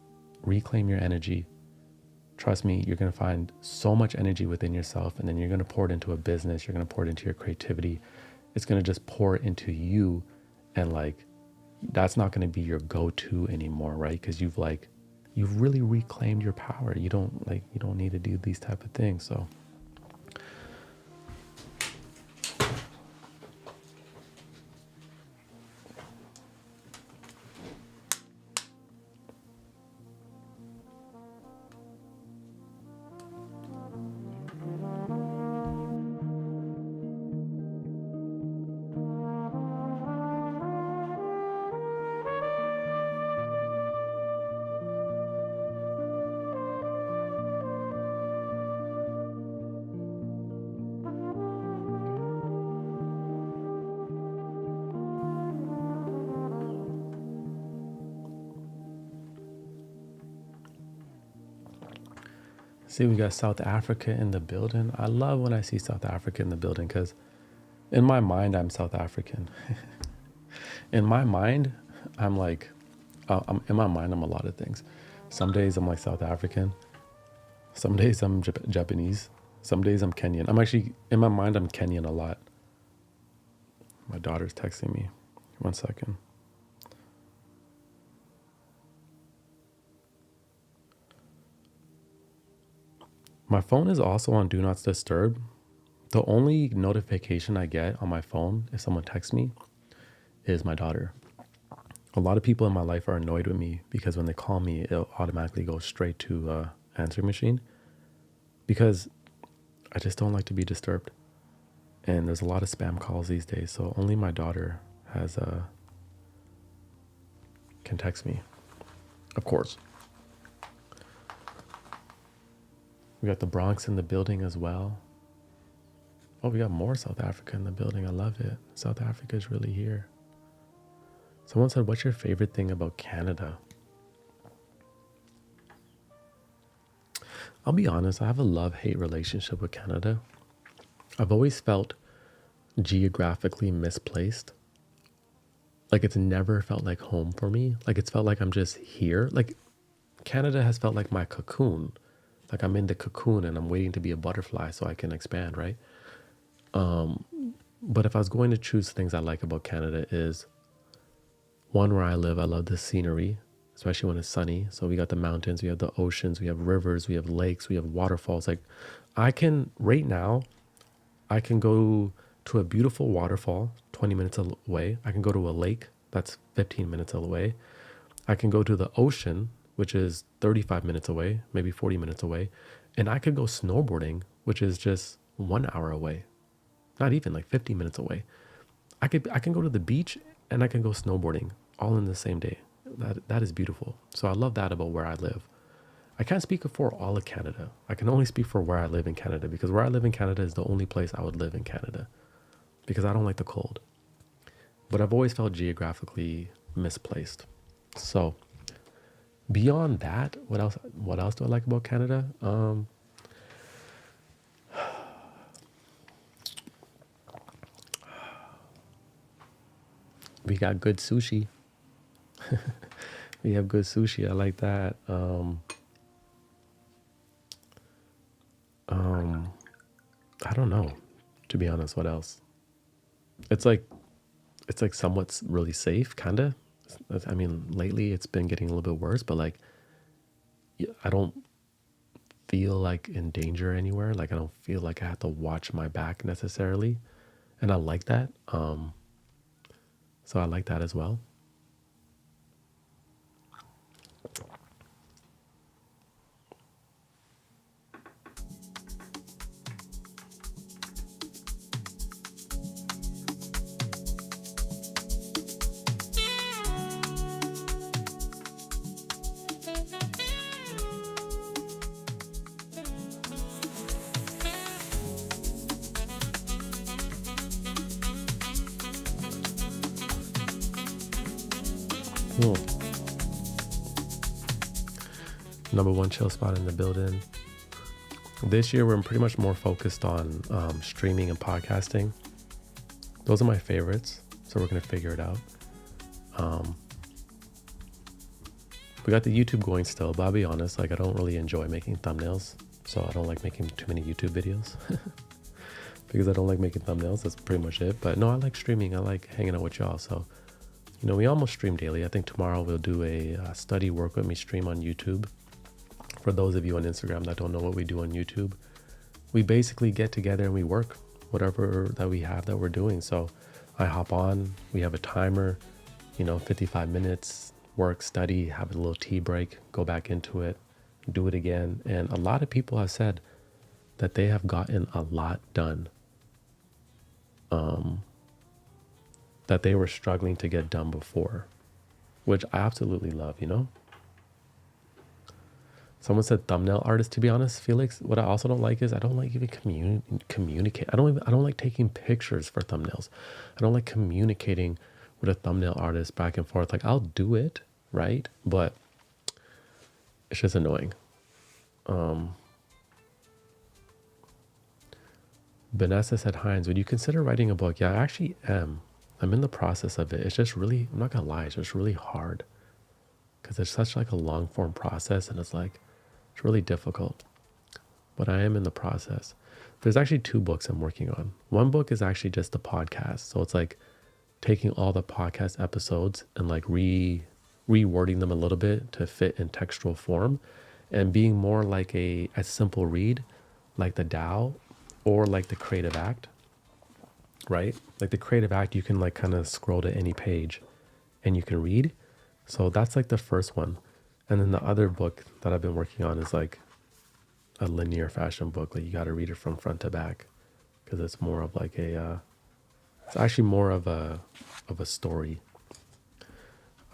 reclaim your energy. Trust me, you're going to find so much energy within yourself, and then you're going to pour it into a business. You're going to pour it into your creativity. It's going to just pour into you, and like, that's not going to be your go-to anymore, right? Because you've really reclaimed your power. You don't need to do these type of things. So see, we got South Africa in the building. I love when I see South Africa in the building because in my mind, I'm South African. In my mind, I'm like, in my mind, I'm a lot of things. Some days I'm like South African. Some days I'm Japanese. Some days I'm Kenyan. I'm actually, in my mind, I'm Kenyan a lot. My daughter's texting me. 1 second. My phone is also on Do Not Disturb. The only notification I get on my phone if someone texts me is my daughter. A lot of people in my life are annoyed with me because when they call me, it'll automatically go straight to answering machine because I just don't like to be disturbed. And there's a lot of spam calls these days, so only my daughter can text me, of course. We got the Bronx in the building as well. Oh, we got more South Africa in the building. I love it. South Africa is really here. Someone said, what's your favorite thing about Canada? I'll be honest, I have a love-hate relationship with Canada. I've always felt geographically misplaced. Like, it's never felt like home for me. Like, it's felt like I'm just here. Like, Canada has felt like my cocoon. Like, I'm in the cocoon and I'm waiting to be a butterfly so I can expand, right? But if I was going to choose things I like about Canada is, one, where I live, I love the scenery, especially when it's sunny. So we got the mountains, we have the oceans, we have rivers, we have lakes, we have waterfalls. Like, right now, I can go to a beautiful waterfall 20 minutes away. I can go to a lake that's 15 minutes away. I can go to the ocean, which is 35 minutes away, maybe 40 minutes away. And I could go snowboarding, which is just 1 hour away. Not even, like 50 minutes away. I can go to the beach and I can go snowboarding all in the same day. That is beautiful. So I love that about where I live. I can't speak for all of Canada. I can only speak for where I live in Canada, because where I live in Canada is the only place I would live in Canada, because I don't like the cold. But I've always felt geographically misplaced. So beyond that, what else do I like about Canada? We got good sushi. We have good sushi. I like that. I don't know, to be honest. What else? It's like somewhat really safe, kind of. I mean, lately it's been getting a little bit worse, but like, I don't feel like in danger anywhere. Like, I don't feel like I have to watch my back necessarily, and I like that. So I like that as well. Cool. Number one chill spot in the building. This year, we're pretty much more focused on streaming and podcasting. Those are my favorites, so we're going to figure it out. We got the YouTube going still, but I'll be honest, like, I don't really enjoy making thumbnails, so I don't like making too many YouTube videos because I don't like making thumbnails. That's pretty much it. But no, I like streaming. I like hanging out with y'all. So, we almost stream daily. I think tomorrow we'll do a study work with me stream on YouTube. For those of you on Instagram that don't know what we do on YouTube, we basically get together and we work whatever that we have that we're doing. So I hop on, we have a timer, 55 minutes, work, study, have a little tea break, go back into it, do it again. And a lot of people have said that they have gotten a lot done that they were struggling to get done before, which I absolutely love, Someone said thumbnail artist. To be honest, Felix, what I also don't like is I don't like even communicate. I don't like taking pictures for thumbnails. I don't like communicating with a thumbnail artist back and forth. Like, I'll do it, right? But it's just annoying. Vanessa said, HINDZ, would you consider writing a book? Yeah, I actually am. I'm in the process of it. It's just really, I'm not gonna lie, it's just really hard because it's such like a long form process, and it's really difficult. But I am in the process. There's actually 2 books I'm working on. One book is actually just the podcast. So it's like taking all the podcast episodes and like rewording them a little bit to fit in textual form and being more like a simple read, like the Tao or like the Creative Act, right? Like the Creative Act, you can like kind of scroll to any page and you can read. So that's like the first one. And then the other book that I've been working on is like a linear fashion book. Like you got to read it from front to back because it's more of like it's actually more of a story.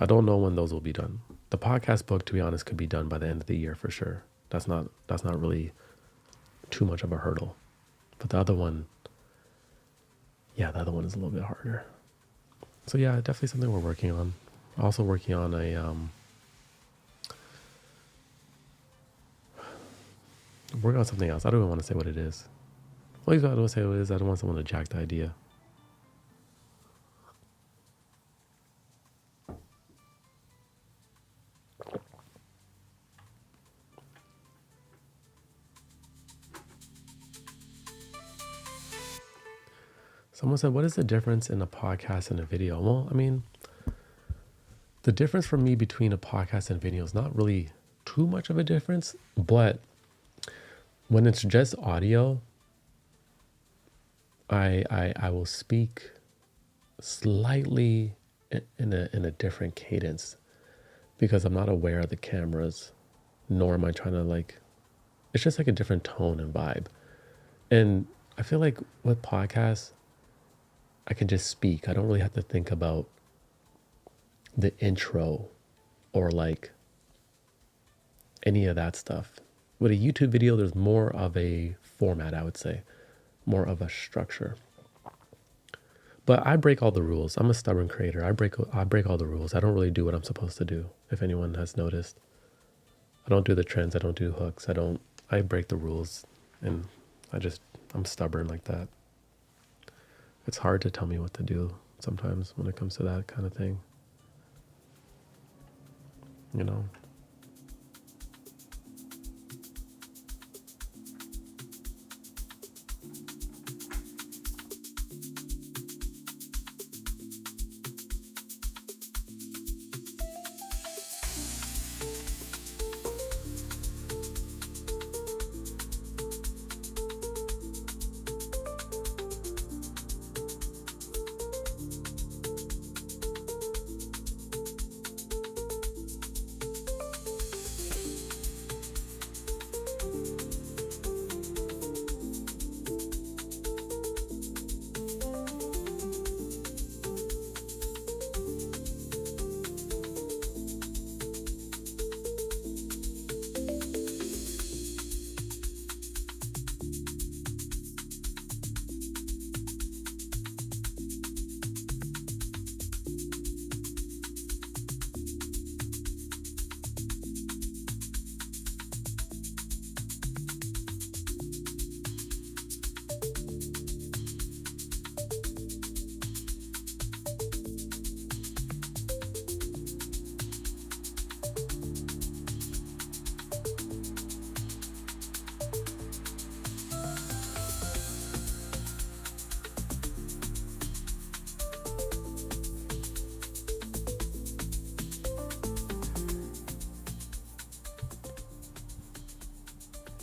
I don't know when those will be done. The podcast book, to be honest, could be done by the end of the year for sure. That's not really too much of a hurdle. But the other one, the other one is a little bit harder. So yeah, definitely something we're working on. Also working on working on something else. I don't even want to say what it is. Well, I don't want to say what it is. I don't want someone to jack the idea. Someone said, what is the difference in a podcast and a video? Well, I mean, the difference for me between a podcast and video is not really too much of a difference, but when it's just audio, I will speak slightly in a different cadence because I'm not aware of the cameras, nor am I trying to like, it's just like a different tone and vibe. And I feel like with podcasts, I can just speak. I don't really have to think about the intro or like any of that stuff. With a YouTube video, there's more of a format, I would say, more of a structure. But I break all the rules. I'm a stubborn creator. I break all the rules. I don't really do what I'm supposed to do, if anyone has noticed. I don't do the trends. I don't do hooks. I break the rules, and I'm stubborn like that. It's hard to tell me what to do, sometimes when it comes to that kind of thing, you know.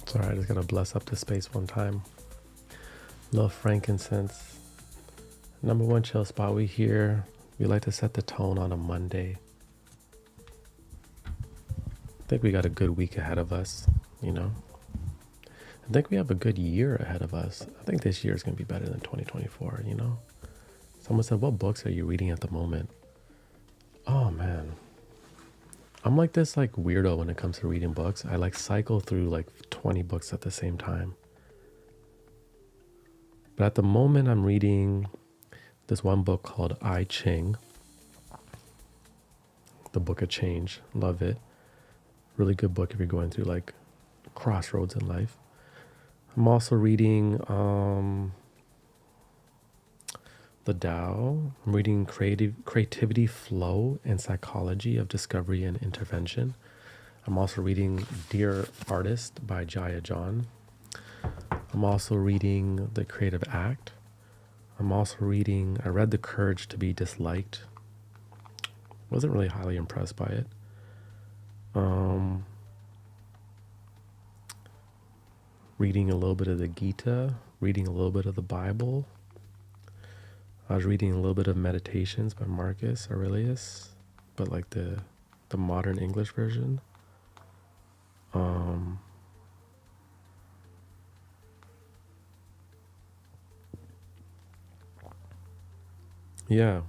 Sorry, I just gotta bless up the space one time. Love frankincense. Number one chill spot we here. We like to set the tone on a Monday. I think we got a good week ahead of us, you know. I think we have a good year ahead of us. I think this year is gonna be better than 2024, you know. Someone said, what books are you reading at the moment? Oh man. I'm like this like weirdo when it comes to reading books. I like cycle through like 20 books at the same time. But at the moment I'm reading this one book called I Ching, The Book of Change. Love it. Really good book if you're going through like crossroads in life. I'm also reading The Tao. I'm reading Creativity, Flow, and Psychology of Discovery and Intervention. I'm also reading Dear Artist by Jaya John. I'm also reading The Creative Act. I'm also reading, I read The Courage to be Disliked. Wasn't really highly impressed by it. Reading a little bit of the Gita, reading a little bit of the Bible. I was reading a little bit of Meditations by Marcus Aurelius, but like the modern English version. Yeah.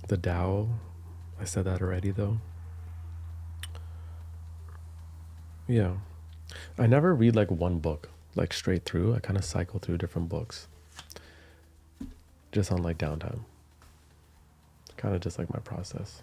The Tao, I said that already though. Yeah. I never read like one book, like straight through. I kind of cycle through different books. Just on like downtime. Kind of just like my process.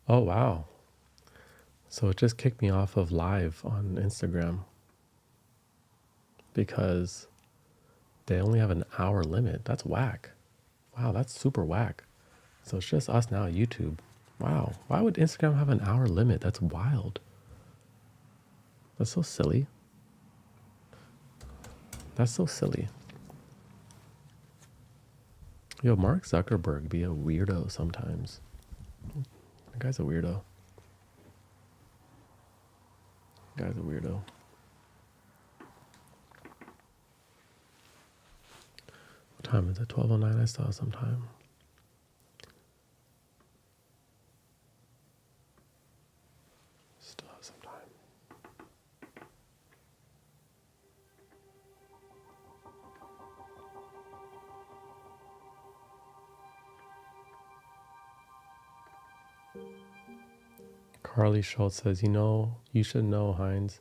Oh, wow. So it just kicked me off of live on Instagram because they only have an hour limit. That's whack. Wow, that's super whack. So it's just us now, YouTube. Wow. Why would Instagram have an hour limit? That's wild. That's so silly. That's so silly. Yo, Mark Zuckerberg be a weirdo sometimes. That guy's a weirdo. Guy's a weirdo. What time is it? 12:09. I still have some time. Still have some time. Carly Schultz says, you should know, Heinz.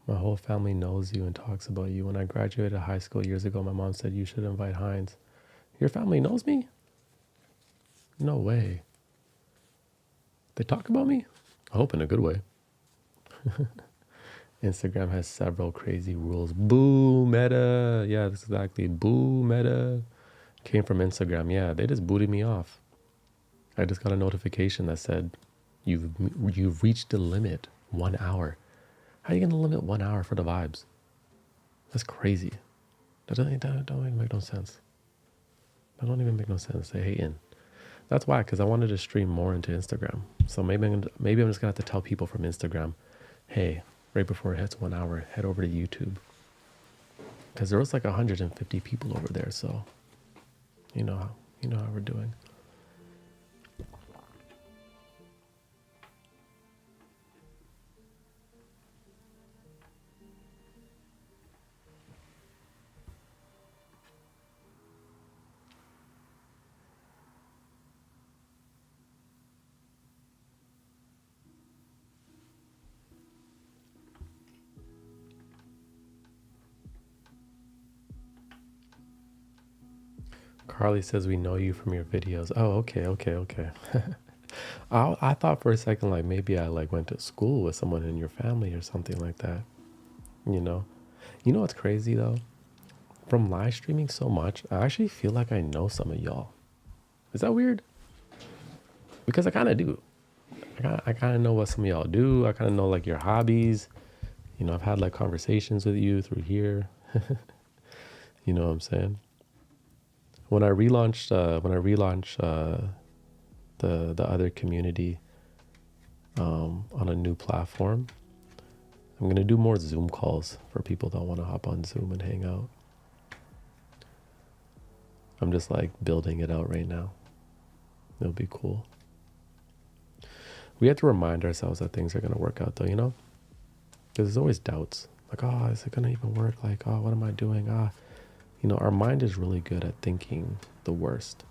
My whole family knows you and talks about you. When I graduated high school years ago, my mom said you should invite Heinz. Your family knows me? No way. They talk about me? I hope in a good way. Instagram has several crazy rules. Boo, Meta. Yeah, that's exactly. Boo, Meta. Came from Instagram. Yeah, they just booted me off. I just got a notification that said, you've reached the limit, 1 hour. How are you going to limit 1 hour for the vibes? That's crazy. That don't even make no sense. That don't even make no sense. They hating. That's why, because I wanted to stream more into Instagram. So maybe I'm just going to have to tell people from Instagram, hey, right before it hits 1 hour, head over to YouTube. Because there was like 150 people over there. So you know how we're doing. Carly says we know you from your videos. Oh, okay. I thought for a second like maybe I like went to school with someone in your family or something like that. You know what's crazy though? From live streaming so much, I actually feel like I know some of y'all. Is that weird? Because I kind of do. I kind of know what some of y'all do. I kind of know like your hobbies. I've had like conversations with you through here. You know what I'm saying? When I relaunched the other community on a new platform, I'm gonna do more Zoom calls for people that want to hop on Zoom and hang out. I'm just like building it out right now. It'll be cool. We have to remind ourselves that things are gonna work out though, because there's always doubts. Like, oh, is it gonna even work? Like, oh, what am I doing? Our mind is really good at thinking the worst.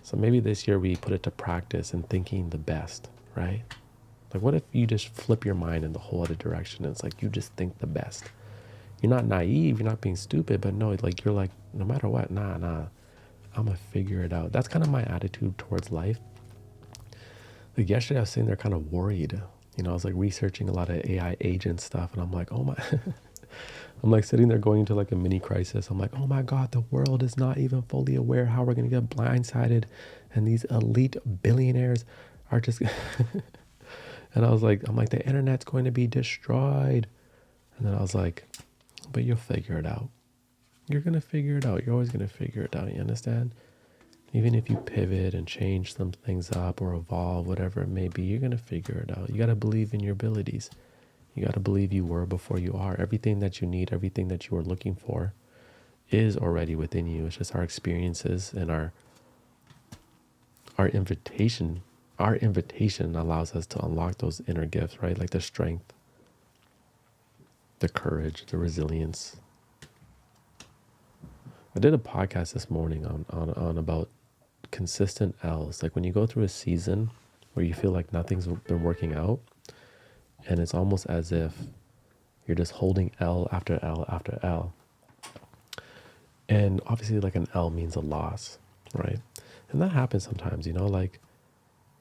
So maybe this year we put it to practice in thinking the best, right? Like what if you just flip your mind in the whole other direction? And it's like you just think the best. You're not naive, you're not being stupid, but no, like you're like, no matter what, nah, I'm gonna figure it out. That's kind of my attitude towards life. Like yesterday I was sitting there kind of worried. I was like researching a lot of AI agent stuff and I'm like, oh my, I'm like sitting there going into like a mini crisis. I'm like, oh my God, the world is not even fully aware how we're going to get blindsided. And these elite billionaires are just, and I'm like, the internet's going to be destroyed. And then I was like, but you'll figure it out. You're going to figure it out. You're always going to figure it out. You understand? Even if you pivot and change some things up or evolve, whatever it may be, you're going to figure it out. You got to believe in your abilities. You got to believe you were before you are. Everything that you need, everything that you are looking for is already within you. It's just our experiences and our invitation. Our invitation allows us to unlock those inner gifts, right? Like the strength, the courage, the resilience. I did a podcast this morning on about consistent L's. Like when you go through a season where you feel like nothing's been working out, and it's almost as if you're just holding L after L after L. And obviously like an L means a loss, right? And that happens sometimes, like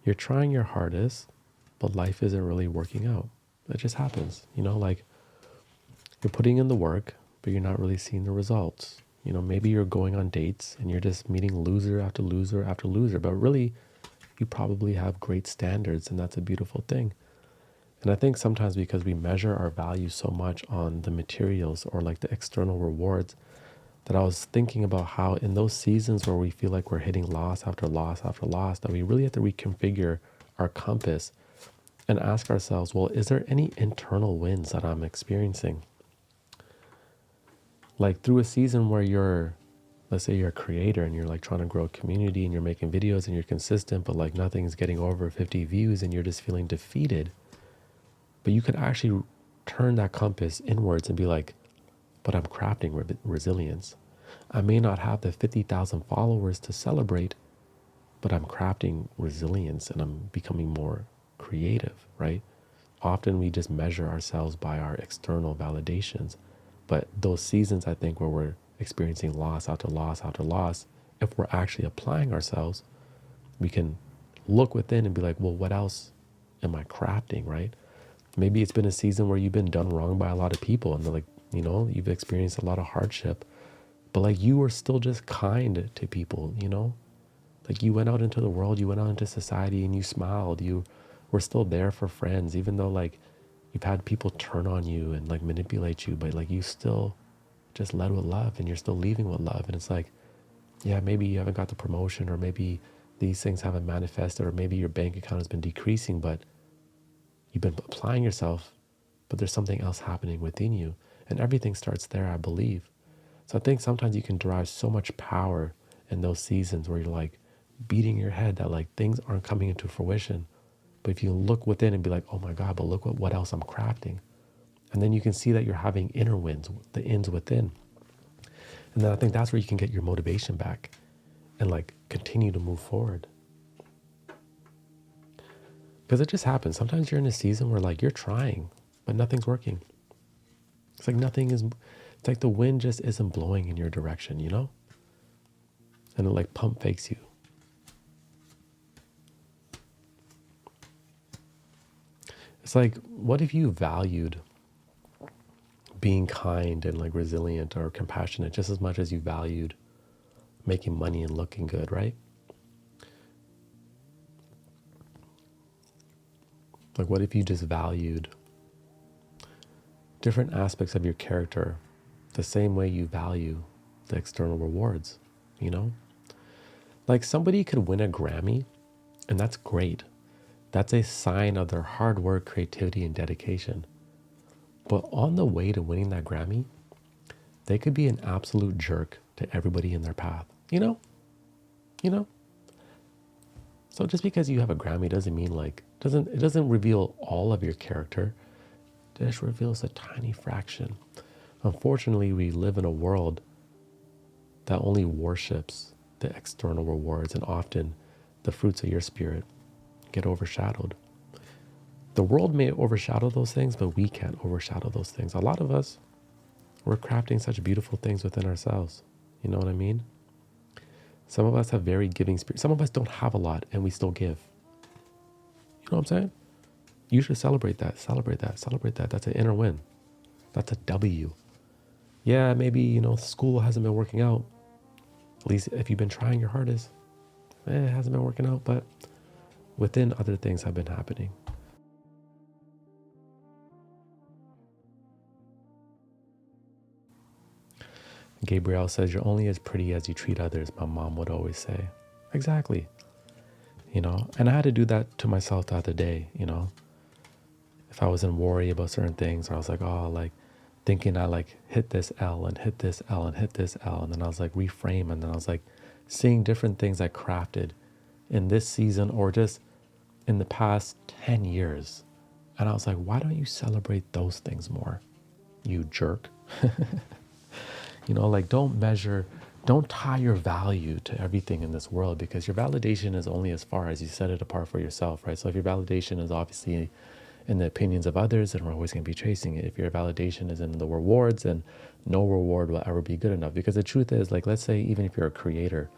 you're trying your hardest, but life isn't really working out. It just happens, like you're putting in the work, but you're not really seeing the results. Maybe you're going on dates and you're just meeting loser after loser after loser, but really you probably have great standards and that's a beautiful thing. And I think sometimes because we measure our value so much on the materials or like the external rewards, that I was thinking about how in those seasons where we feel like we're hitting loss after loss after loss, that we really have to reconfigure our compass and ask ourselves, well, is there any internal wins that I'm experiencing? Like through a season where let's say you're a creator and you're like trying to grow a community and you're making videos and you're consistent, but like nothing's getting over 50 views and you're just feeling defeated. But you could actually turn that compass inwards and be like, but I'm crafting resilience. I may not have the 50,000 followers to celebrate, but I'm crafting resilience and I'm becoming more creative, right? Often we just measure ourselves by our external validations. But those seasons, I think, where we're experiencing loss after loss after loss, if we're actually applying ourselves, we can look within and be like, well, what else am I crafting, right? Maybe it's been a season where you've been done wrong by a lot of people and they're like, you've experienced a lot of hardship, but like you were still just kind to people, like you went out into the world, you went out into society and you smiled, you were still there for friends, even though like you've had people turn on you and like manipulate you, but like you still just led with love and you're still leaving with love. And it's like, yeah, maybe you haven't got the promotion, or maybe these things haven't manifested, or maybe your bank account has been decreasing, but you've been applying yourself, but there's something else happening within you. And everything starts there, I believe. So I think sometimes you can derive so much power in those seasons where you're like beating your head that like things aren't coming into fruition. But if you look within and be like, oh my God, but look what else I'm crafting. And then you can see that you're having inner wins, the ends within. And then I think that's where you can get your motivation back and like continue to move forward. Because it just happens. Sometimes you're in a season where like you're trying, but nothing's working. It's like it's like the wind just isn't blowing in your direction, And it like pump fakes you. It's like, what if you valued being kind and like resilient or compassionate just as much as you valued making money and looking good, right? Like, what if you just valued different aspects of your character the same way you value the external rewards, Like somebody could win a Grammy, and that's great. That's a sign of their hard work, creativity, and dedication. But on the way to winning that Grammy, they could be an absolute jerk to everybody in their path, So just because you have a Grammy doesn't mean it doesn't reveal all of your character. It just reveals a tiny fraction. Unfortunately, we live in a world that only worships the external rewards, and often the fruits of your spirit get overshadowed. The world may overshadow those things, but we can't overshadow those things. A lot of us, we're crafting such beautiful things within ourselves. You know what I mean? Some of us have very giving spirit. Some of us don't have a lot and we still give. You know what I'm saying? You should celebrate that, celebrate that, celebrate that. That's an inner win. That's a W. Yeah, maybe, school hasn't been working out. At least if you've been trying your hardest, it hasn't been working out, but within other things have been happening. Gabrielle says, you're only as pretty as you treat others, my mom would always say. Exactly. And I had to do that to myself the other day, If I was in worry about certain things, or I was like, thinking I hit this L and hit this L and hit this L. And then I was like, reframe. And then I was like, seeing different things I crafted in this season or just in the past 10 years. And I was like, why don't you celebrate those things more, you jerk? Don't tie your value to everything in this world, because your validation is only as far as you set it apart for yourself, right? So if your validation is obviously in the opinions of others, then we're always going to be chasing it. If your validation is in the rewards, then no reward will ever be good enough. Because the truth is, let's say even if you're a creator,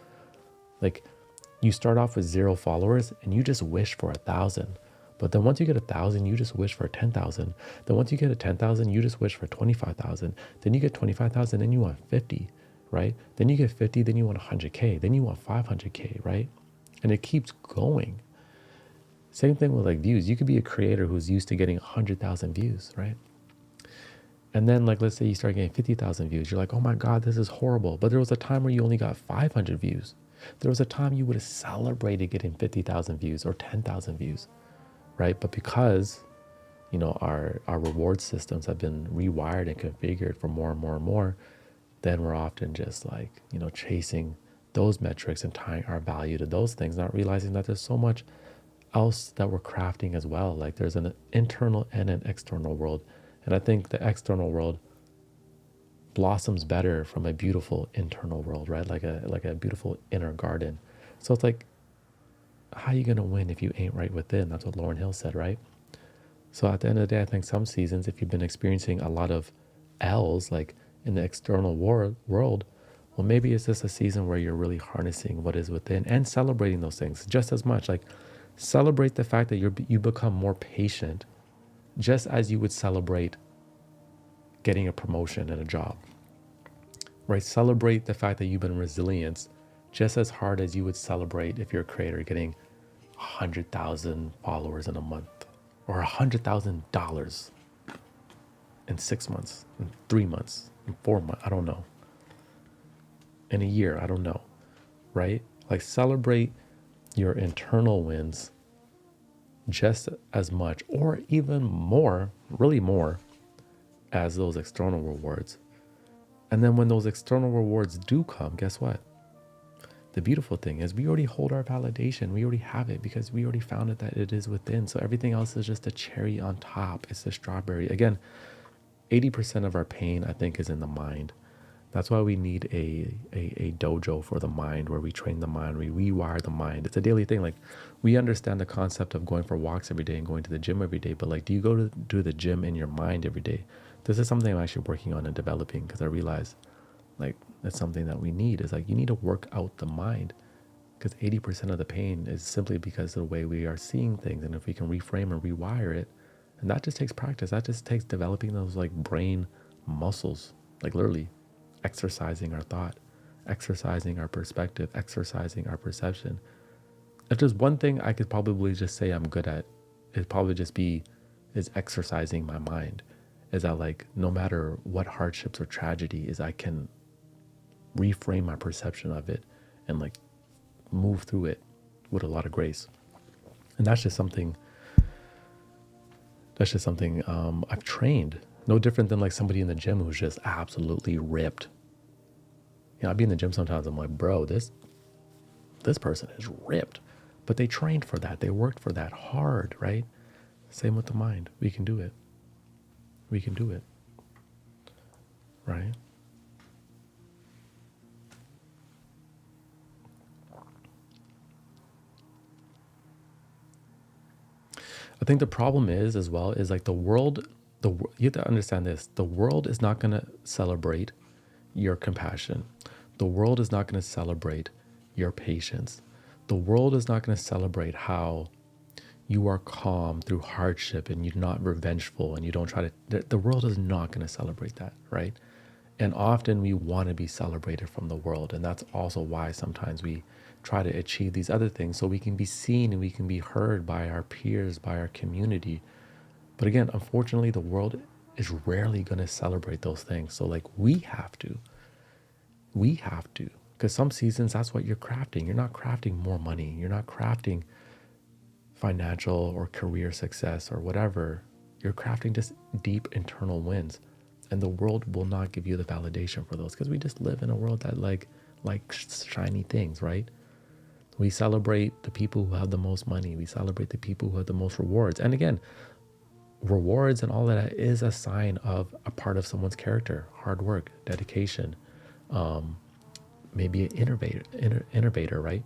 you start off with 0 followers and you just wish for 1,000. But then once you get 1,000, you just wish for 10,000. Then once you get 10,000, you just wish for 25,000. Then you get 25,000, then you want 50, right? Then you get 50, then you want 100K, then you want 500K, right? And it keeps going. Same thing with views. You could be a creator who's used to getting 100,000 views, right? And then let's say you start getting 50,000 views. You're like, oh my God, this is horrible. But there was a time where you only got 500 views. There was a time you would have celebrated getting 50,000 views or 10,000 views, right? But because, our reward systems have been rewired and configured for more and more and more, then we're often just chasing those metrics and tying our value to those things, not realizing that there's so much else that we're crafting as well. There's an internal and an external world. And I think the external world blossoms better from a beautiful internal world, right? Like a beautiful inner garden. So it's how you going to win if you ain't right within? That's what Lauryn Hill said, right? So at the end of the day, I think some seasons, if you've been experiencing a lot of L's, like in the external world, well, maybe it's just a season where you're really harnessing what is within and celebrating those things just as much. Like celebrate the fact that you become more patient, just as you would celebrate getting a promotion in a job, right? Celebrate the fact that you've been resilient just as hard as you would celebrate if you're a creator getting 100,000 followers in a month or $100,000 in 6 months, in 3 months, in 4 months, I don't know. In a year, I don't know, right? Like celebrate your internal wins just as much or even more, really more, as those external rewards. And then when those external rewards do come, guess what? The beautiful thing is we already hold our validation. We already have it because we already found it that it is within. So everything else is just a cherry on top. It's the strawberry. Again, 80% of our pain, I think, is in the mind. That's why we need a dojo for the mind, where we train the mind, we rewire the mind. It's a daily thing. Like we understand the concept of going for walks every day and going to the gym every day, but like, do you go to do the gym in your mind every day? This is something I'm actually working on and developing, because I realize like that's something that we need. Is like you need to work out the mind, because 80% of the pain is simply because of the way we are seeing things. And if we can reframe and rewire it, and that just takes practice. That just takes developing those like brain muscles, like literally exercising our thought, exercising our perspective, exercising our perception. If there's one thing I could probably just say I'm good at, it'd probably just be is exercising my mind. Is that like no matter what hardships or tragedy is, I can reframe my perception of it and like move through it with a lot of grace. And that's just something I've trained. No different than like somebody in the gym who's just absolutely ripped. You know, I'd be in the gym sometimes, I'm like, bro, this person is ripped. But they trained for that. They worked for that hard, right? Same with the mind. We can do it. We can do it. Right? I think the problem is as well is like the world, you have to understand this. The world is not going to celebrate your compassion. The world is not going to celebrate your patience. The world is not going to celebrate how you are calm through hardship and you're not revengeful and you don't try to, the world is not going to celebrate that, right? And often we want to be celebrated from the world. And that's also why sometimes we try to achieve these other things so we can be seen and we can be heard by our peers, by our community. But again, unfortunately, the world is rarely going to celebrate those things. So like we have to, because some seasons, that's what you're crafting. You're not crafting more money. You're not crafting financial or career success or whatever. You're crafting just deep internal wins. And the world will not give you the validation for those, because we just live in a world that like shiny things, right? We celebrate the people who have the most money. We celebrate the people who have the most rewards. And again, rewards and all of that is a sign of a part of someone's character, hard work, dedication, maybe an innovator, right?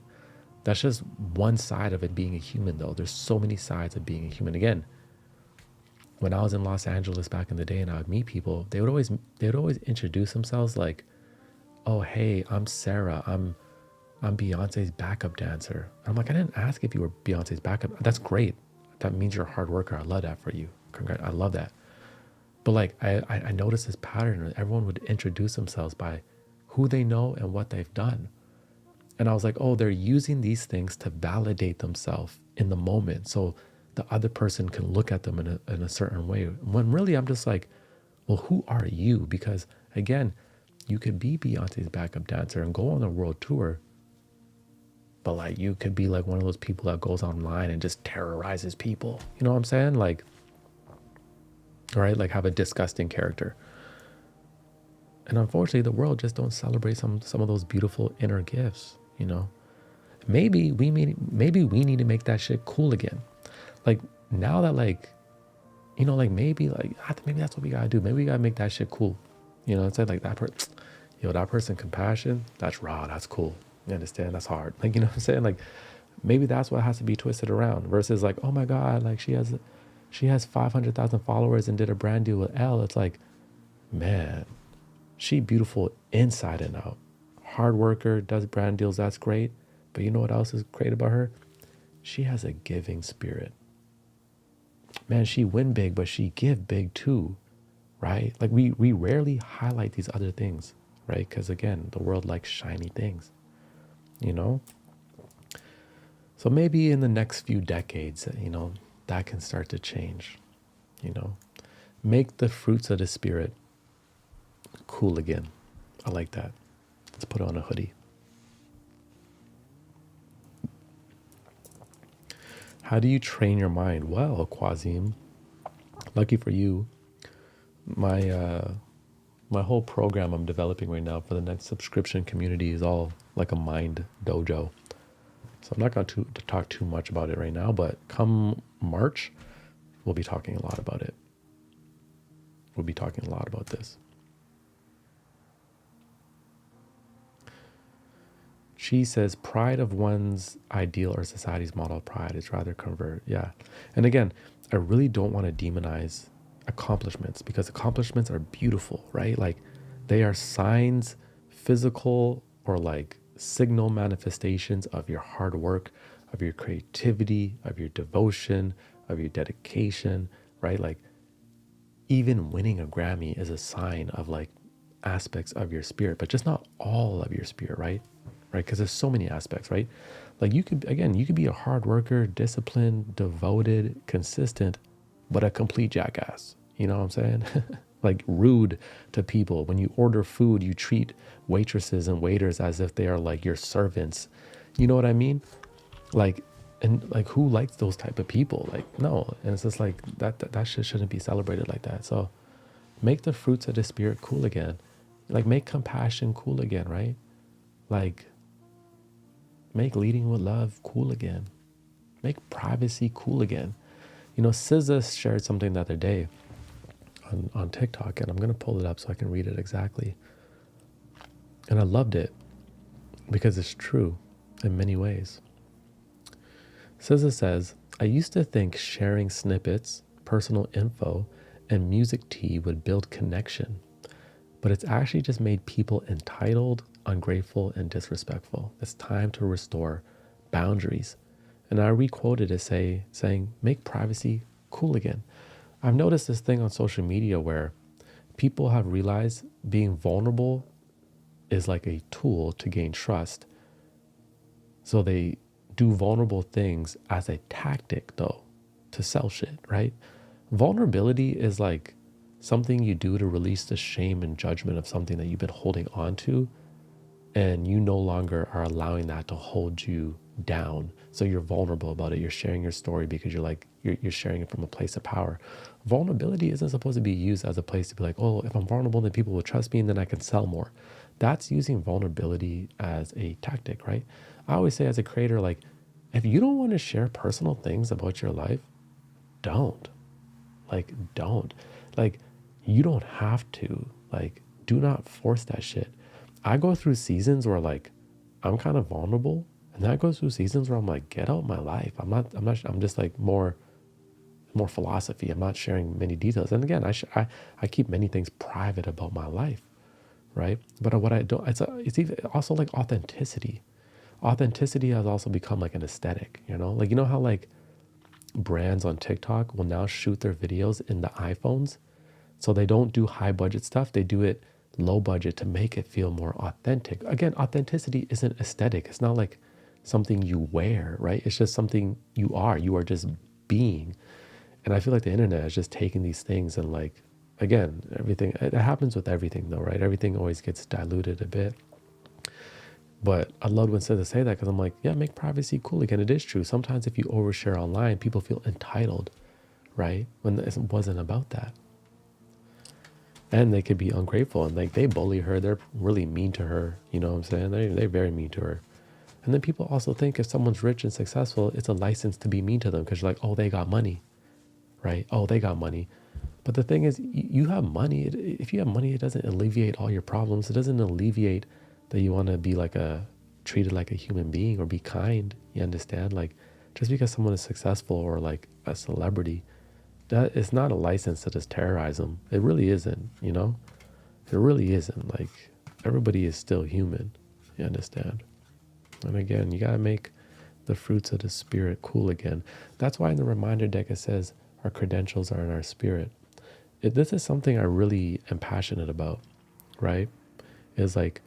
That's just one side of it being a human, though. There's so many sides of being a human. Again, when I was in Los Angeles back in the day and I would meet people, they would always introduce themselves like, oh, hey, I'm Sarah. I'm Beyonce's backup dancer. I'm like, I didn't ask if you were Beyonce's backup. That's great. That means you're a hard worker. I love that for you. I love that. But like, I noticed this pattern. Everyone would introduce themselves by who they know and what they've done. And I was like, oh, they're using these things to validate themselves in the moment, so the other person can look at them in a certain way. When really I'm just like, well, who are you? Because again, you could be Beyonce's backup dancer and go on a world tour, but like you could be like one of those people that goes online and just terrorizes people. You know what I'm saying? Like, right? Like have a disgusting character. And unfortunately, the world just don't celebrate some of those beautiful inner gifts, you know? Maybe we need to make that shit cool again. Like now that like, you know, like maybe that's what we gotta do. Maybe we gotta make that shit cool. You know, it's like that that person compassion, that's raw, that's cool. You understand? That's hard. Like, you know what I'm saying? Like Maybe that's what has to be twisted around versus like, oh my God, like she has 500,000 followers and did a brand deal with Elle. It's like, man, she beautiful inside and out. Hard worker, does brand deals, that's great. But you know what else is great about her? She has a giving spirit. Man, she win big, but she give big too, right? Like we rarely highlight these other things, right? Because again, the world likes shiny things, you know? So maybe in the next few decades, you know, that can start to change, you know? Make the fruits of the spirit cool again. I like that. Let's put on a hoodie. How do you train your mind? Well, Quazim, lucky for you, my whole program I'm developing right now for the next subscription community is all like a mind dojo. So I'm not going to talk too much about it right now, but come March, we'll be talking a lot about it. We'll be talking a lot about this. She says, pride of one's ideal or society's model of pride is rather convert. Yeah. And again, I really don't want to demonize accomplishments because accomplishments are beautiful, right? Like they are signs, physical or like signal manifestations of your hard work, of your creativity, of your devotion, of your dedication, right? Like even winning a Grammy is a sign of like aspects of your spirit, but just not all of your spirit, right? Right? Because there's so many aspects, right? Like you could be a hard worker, disciplined, devoted, consistent, but a complete jackass. You know what I'm saying? Like rude to people. When you order food, you treat waitresses and waiters as if they are like your servants. You know what I mean? Like, and like who likes those type of people? Like, no. And it's just like that shit shouldn't be celebrated like that. So make the fruits of the spirit cool again. Like make compassion cool again, right? Like make leading with love cool again. Make privacy cool again. You know, SZA shared something the other day on TikTok, and I'm going to pull it up so I can read it exactly. And I loved it because it's true in many ways. SZA says, I used to think sharing snippets, personal info, and music tea would build connection, but it's actually just made people entitled, ungrateful, and disrespectful. It's time to restore boundaries. And I requoted it saying, make privacy cool again. I've noticed this thing on social media where people have realized being vulnerable is like a tool to gain trust. So they do vulnerable things as a tactic though, to sell shit, right? Vulnerability is like something you do to release the shame and judgment of something that you've been holding on to, and you no longer are allowing that to hold you down. So you're vulnerable about it. You're sharing your story because you're sharing it from a place of power. Vulnerability isn't supposed to be used as a place to be like, oh, if I'm vulnerable, then people will trust me and then I can sell more. That's using vulnerability as a tactic, right? I always say as a creator, like, if you don't want to share personal things about your life, don't. Like, don't. Like, you don't have to. Like, do not force that shit. I go through seasons where like, I'm kind of vulnerable. And that goes through seasons where I'm like, get out my life. I'm just like more philosophy. I'm not sharing many details. And again, I keep many things private about my life, right? But what I don't, it's even also like authenticity. Authenticity has also become like an aesthetic, you know? Like, you know how like brands on TikTok will now shoot their videos in the iPhones? So they don't do high budget stuff. They do it low budget to make it feel more authentic. Again, authenticity isn't aesthetic. It's not like something you wear, right? It's just something you are. You are just being. And I feel like the internet is just taking these things and like, again, everything, it happens with everything though, right? Everything always gets diluted a bit. But I love when SZA say that because I'm like, yeah, make privacy cool again. It is true. Sometimes if you overshare online, people feel entitled, right? When it wasn't about that. And they could be ungrateful and like they bully her. They're really mean to her. You know what I'm saying? They're very mean to her. And then people also think if someone's rich and successful, it's a license to be mean to them because you're like, oh, they got money, right? Oh, they got money. But the thing is, you have money. If you have money, it doesn't alleviate all your problems. It doesn't alleviate that you want to be like a treated like a human being or be kind. You understand? Like, just because someone is successful or like a celebrity, that is not a license to just terrorize them. It really isn't, you know? It really isn't. Like, everybody is still human. You understand? And again, you gotta make the fruits of the spirit cool again. That's why in the reminder deck it says our credentials are in our spirit. This is something I really am passionate about, right? Is like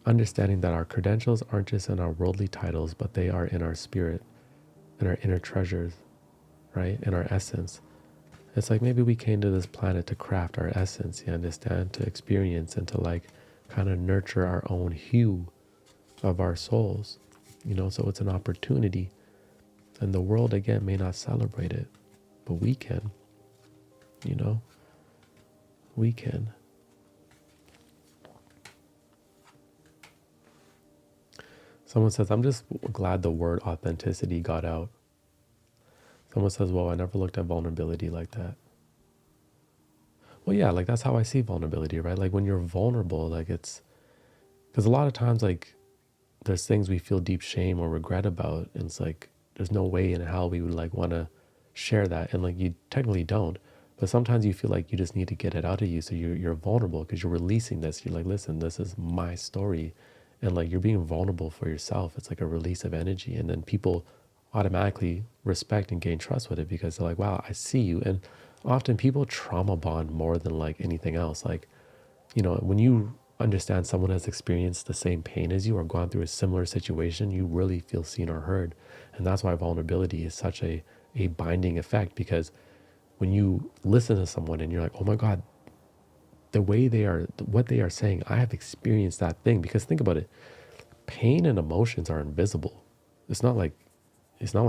understanding that our credentials aren't just in our worldly titles, but they are in our spirit, in our inner treasures, right? In our essence. It's like maybe we came to this planet to craft our essence, you understand? To experience and to like kind of nurture our own hue of our souls, you know? So it's an opportunity. And the world, again, may not celebrate it, but we can, you know? We can. Someone says, I'm just glad the word authenticity got out. Someone says, well, I never looked at vulnerability like that. Well, yeah, like that's how I see vulnerability, right? Like when you're vulnerable, like it's, because a lot of times, like there's things we feel deep shame or regret about. And it's like, there's no way in hell we would like want to share that. And like you technically don't. But sometimes you feel like you just need to get it out of you. So you're vulnerable because you're releasing this. You're like, listen, this is my story. And like you're being vulnerable for yourself. It's like a release of energy. And then people automatically respect and gain trust with it because they're like, wow, I see you. And often people trauma bond more than like anything else. Like, you know, when you understand someone has experienced the same pain as you or gone through a similar situation, you really feel seen or heard. And that's why vulnerability is such a binding effect, because when you listen to someone and you're like, oh my God, the way they are, what they are saying, I have experienced that thing. Because think about it, pain and emotions are invisible. It's not like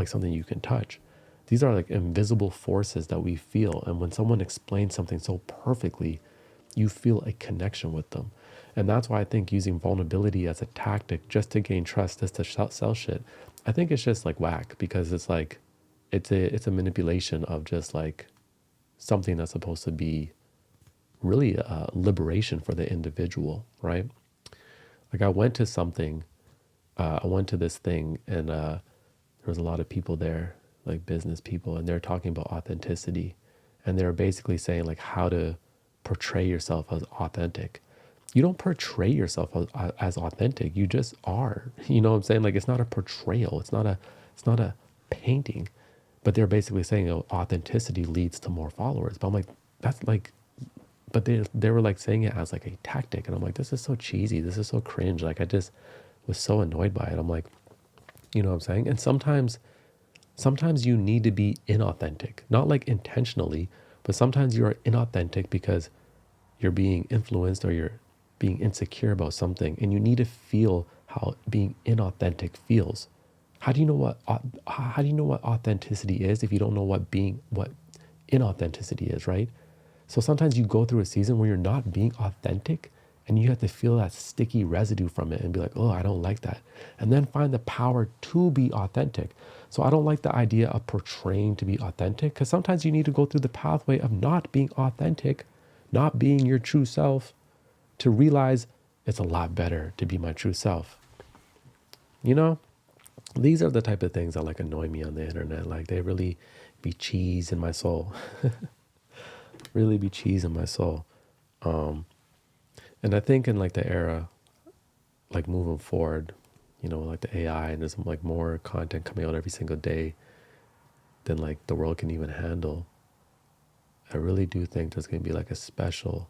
something you can touch. These are like invisible forces that we feel. And when someone explains something so perfectly, you feel a connection with them. And that's why I think using vulnerability as a tactic just to gain trust, just to sell shit, I think it's just like whack, because it's like, it's a manipulation of just like something that's supposed to be really a liberation for the individual, right? Like I went to this thing and there was a lot of people there, like business people, and they're talking about authenticity. And they're basically saying like how to portray yourself as authentic. You don't portray yourself as authentic. You just are. You know what I'm saying? Like it's not a portrayal. It's not a painting. But they're basically saying, oh, authenticity leads to more followers. But I'm like, that's like, but they were like saying it as like a tactic. And I'm like, this is so cheesy. This is so cringe. Like I just was so annoyed by it. I'm like, you know what I'm saying? And sometimes you need to be inauthentic, not like intentionally, but sometimes you are inauthentic because you're being influenced or you're being insecure about something, and you need to feel how being inauthentic feels. How do you know what authenticity is if you don't know what inauthenticity is, right? So sometimes you go through a season where you're not being authentic and you have to feel that sticky residue from it and be like, oh, I don't like that. And then find the power to be authentic. So I don't like the idea of portraying to be authentic, because sometimes you need to go through the pathway of not being authentic, not being your true self, to realize it's a lot better to be my true self. You know, these are the type of things that like annoy me on the internet. Like they really be cheese in my soul. Really be cheese in my soul. And I think in like the era, like moving forward, you know, like the AI, and there's like more content coming out every single day than like the world can even handle. I really do think there's going to be like a special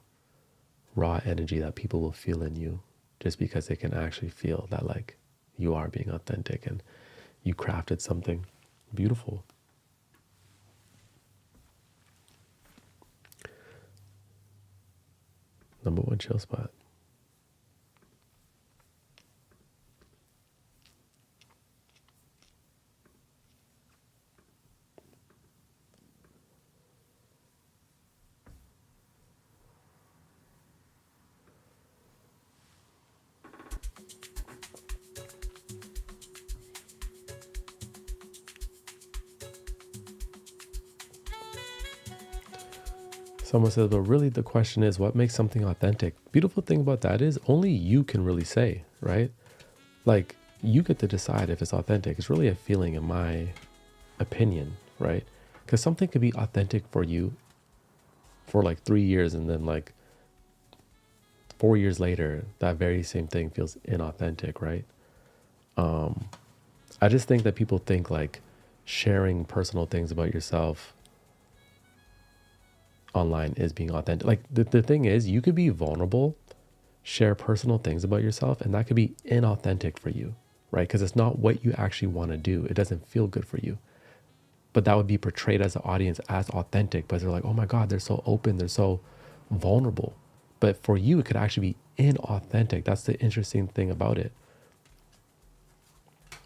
raw energy that people will feel in you, just because they can actually feel that like you are being authentic and you crafted something beautiful. Number one chill spot. Someone says, but really the question is, what makes something authentic? Beautiful thing about that is only you can really say, right? Like you get to decide if it's authentic. It's really a feeling, in my opinion, right? Because something could be authentic for you for like 3 years, and then like 4 years later, that very same thing feels inauthentic, right? I just think that people think like sharing personal things about yourself online is being authentic. Like the thing is, you could be vulnerable, share personal things about yourself, and that could be inauthentic for you, right? Because it's not what you actually want to do. It doesn't feel good for you. But that would be portrayed as an audience as authentic, but they're like, oh my God, they're so open, they're so vulnerable. But for you, it could actually be inauthentic. That's the interesting thing about it,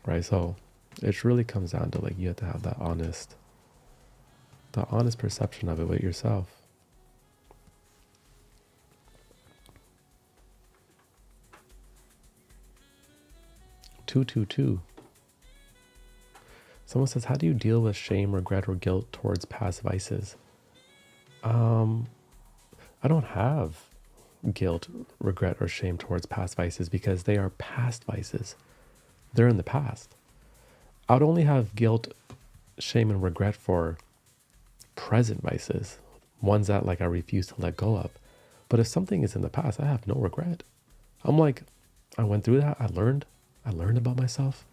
right? So it really comes down to like, you have to have that honest perception of it with yourself. Two. Someone says, how do you deal with shame, regret, or guilt towards past vices? I don't have guilt, regret, or shame towards past vices because they are past vices. They're in the past. I would only have guilt, shame, and regret for present vices, ones that like I refuse to let go of. But if something is in the past, I have no regret. I'm like, I went through that. I learned about myself,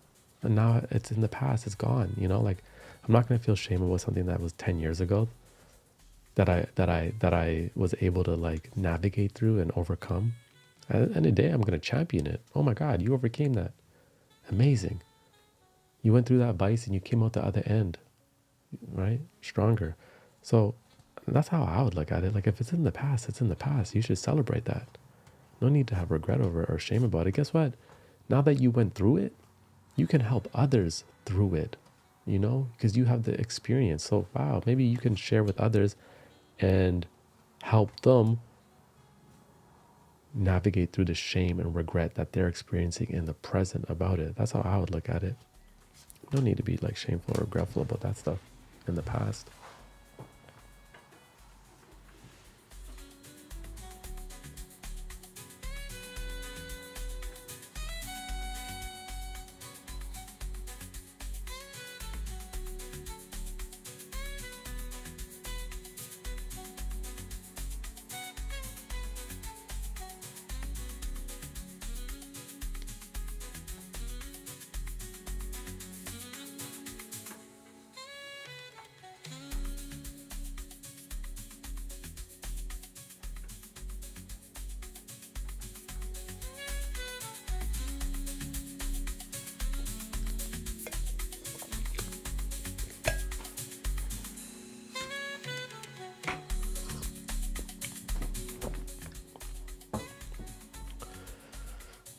and now it's in the past. It's gone. You know, like I'm not going to feel shame about something that was 10 years ago that I was able to like navigate through and overcome. At the end of the day, I'm going to champion it. Oh my God, you overcame that. Amazing. You went through that vice and you came out the other end, right? Stronger. So that's how I would look at it. Like if it's in the past, it's in the past. You should celebrate that. No need to have regret over it or shame about it. Guess what? Now that you went through it, you can help others through it, you know, because you have the experience. So wow, maybe you can share with others and help them navigate through the shame and regret that they're experiencing in the present about it. That's how I would look at it. No need to be like shameful or regretful about that stuff in the past.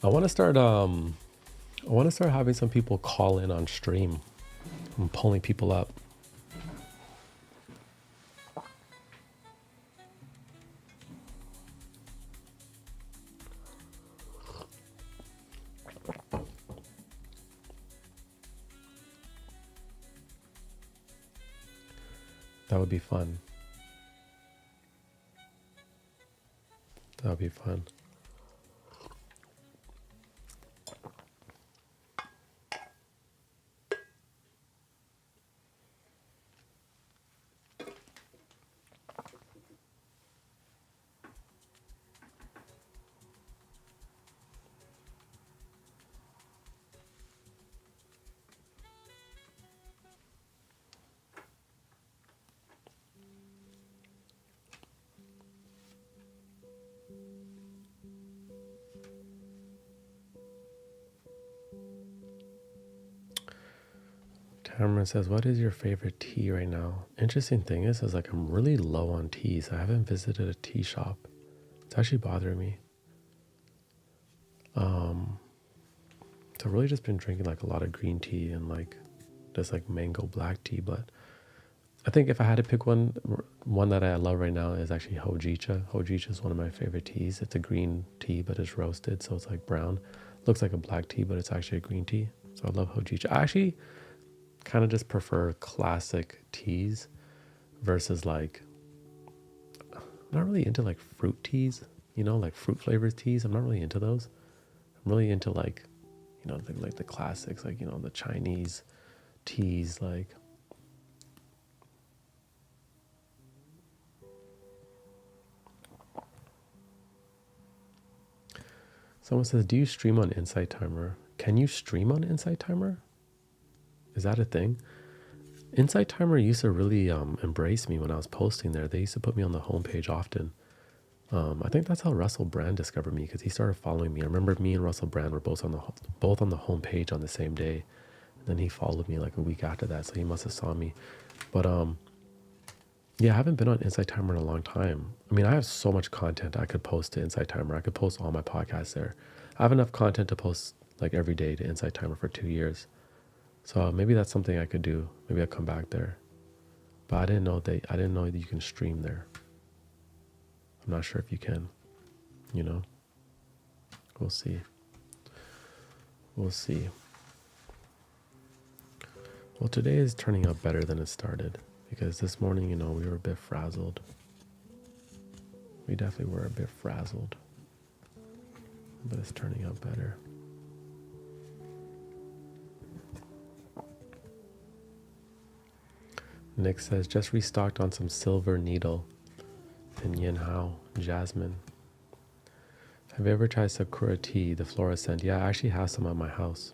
I want to start having some people call in on stream. I'm pulling people up. That would be fun. That would be fun. Cameron says, what is your favorite tea right now? Interesting thing is like I'm really low on teas. I haven't visited a tea shop. It's actually bothering me. So I've really just been drinking like a lot of green tea and like just like mango black tea. But I think if I had to pick one that I love right now is actually hojicha. Hojicha is one of my favorite teas. It's a green tea, but it's roasted, so it's like brown. Looks like a black tea, but it's actually a green tea. So I love hojicha. I actually kind of just prefer classic teas versus like, I'm not really into like fruit teas, you know, like fruit flavored teas. I'm not really into those. I'm really into like, you know, like the classics, like, you know, the Chinese teas, like. Someone says, do you stream on Insight Timer? Can you stream on Insight Timer? Is that a thing? Insight Timer used to really embrace me when I was posting there. They used to put me on the homepage often. I think that's how Russell Brand discovered me, because he started following me. I remember me and Russell Brand were both on the homepage on the same day. And then he followed me like a week after that, so he must have saw me. But yeah, I haven't been on Insight Timer in a long time. I mean, I have so much content I could post to Insight Timer. I could post all my podcasts there. I have enough content to post like every day to Insight Timer for 2 years. So maybe that's something I could do. Maybe I'll come back there. But I didn't know that you can stream there. I'm not sure if you can, you know. We'll see. We'll see. Well, today is turning out better than it started, because this morning, you know, we were a bit frazzled. We definitely were a bit frazzled. But it's turning out better. Nick says, just restocked on some silver needle and yin hao jasmine. Have you ever tried sakura tea, the fluorescent? Yeah, I actually have some at my house.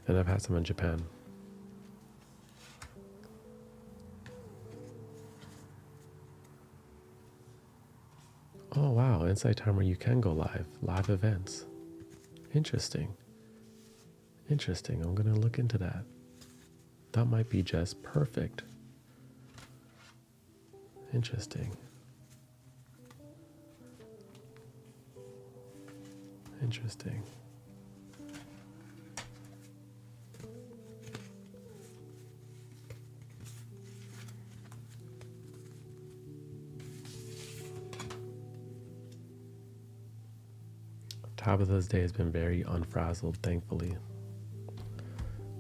And I've had some in Japan. Oh wow, Insight Timer, you can go live events. Interesting. I'm gonna look into that. That might be just perfect. Interesting. Tabitha's day has been very unfrazzled, thankfully.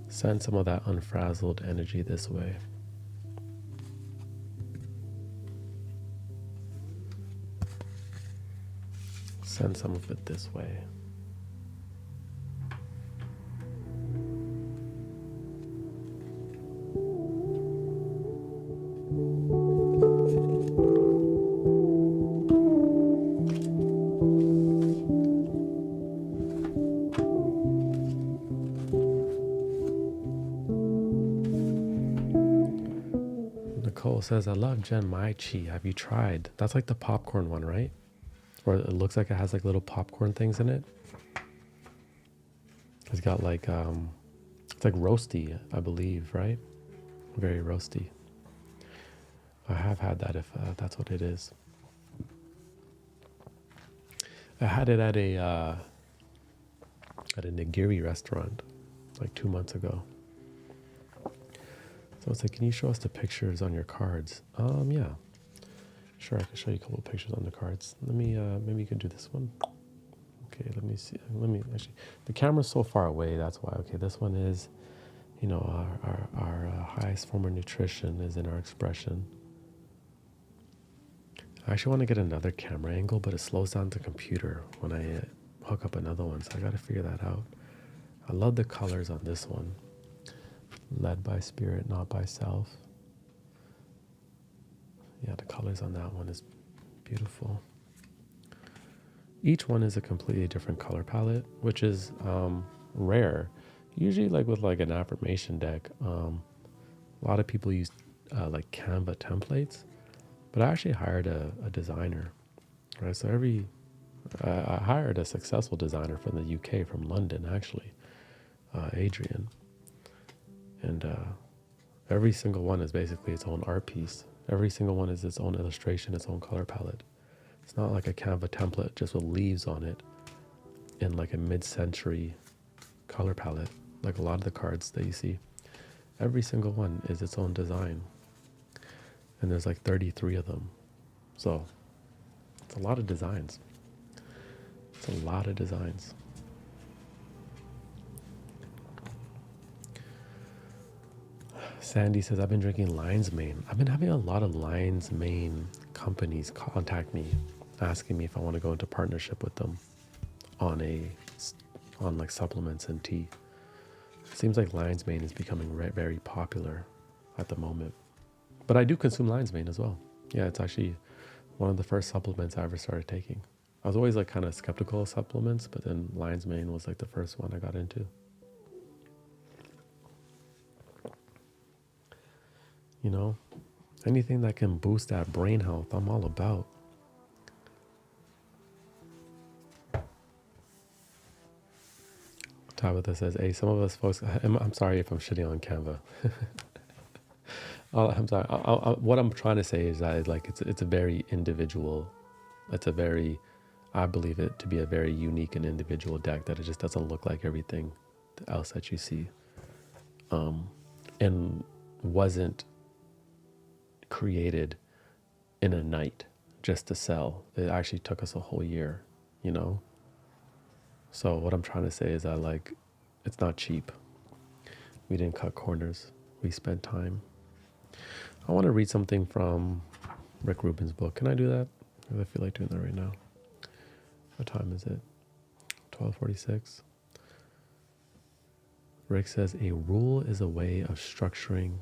Send some of that unfrazzled energy this way. Send some of it this way. Nicole says, I love Gen Mai Chi. Have you tried? That's like the popcorn one, right? Or it looks like it has like little popcorn things in it. It's got like, it's like roasty, I believe, right? Very roasty. I have had that, if that's what it is. I had it at a nigiri restaurant like 2 months ago. So it's like, can you show us the pictures on your cards? Yeah. Sure, I can show you a couple of pictures on the cards. Let me, maybe you can do this one. Okay, let me see. Let me actually, the camera's so far away, that's why. Okay, this one is, you know, our highest form of nutrition is in our expression. I actually want to get another camera angle, but it slows down the computer when I hook up another one, so I got to figure that out. I love the colors on this one. Led by spirit, not by self. Yeah, the colors on that one is beautiful. Each one is a completely different color palette, which is rare. Usually like with like an affirmation deck, a lot of people use like Canva templates, but I actually hired a designer, right? So I hired a successful designer from the UK, from London actually, Adrian. And every single one is basically its own art piece. Every single one is its own illustration, its own color palette. It's not like a Canva template just with leaves on it in like a mid-century color palette, like a lot of the cards that you see. Every single one is its own design. And there's like 33 of them. So it's a lot of designs. It's a lot of designs. Sandy says, I've been drinking lion's mane. I've been having a lot of lion's mane companies contact me, asking me if I want to go into partnership with them on a on like supplements and tea. It seems like lion's mane is becoming very popular at the moment. But I do consume lion's mane as well. Yeah, it's actually one of the first supplements I ever started taking. I was always like kind of skeptical of supplements, but then lion's mane was like the first one I got into. You know, anything that can boost that brain health, I'm all about. Tabitha says, hey, some of us folks, I'm sorry if I'm shitting on Canva. I'm sorry. What I'm trying to say is that like it's a very individual, I believe it to be a very unique and individual deck, that it just doesn't look like everything else that you see. And wasn't created in a night just to sell. It actually took us a whole year, you know? So what I'm trying to say is that like, it's not cheap. We didn't cut corners. We spent time. I want to read something from Rick Rubin's book. Can I do that? I feel like doing that right now. What time is it? 12:46. Rick says, a rule is a way of structuring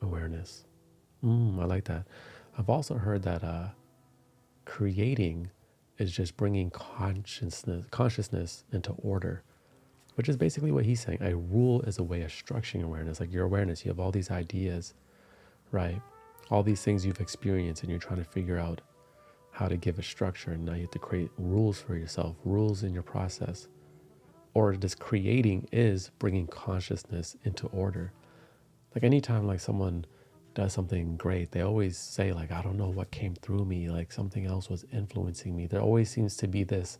awareness. I like that. I've also heard that creating is just bringing consciousness into order, which is basically what he's saying. A rule is a way of structuring awareness. Like your awareness, you have all these ideas, right? All these things you've experienced, and you're trying to figure out how to give a structure. And now you have to create rules for yourself, rules in your process. Or this creating is bringing consciousness into order. Like anytime like someone does something great, they always say like, I don't know what came through me, like something else was influencing me. There always seems to be this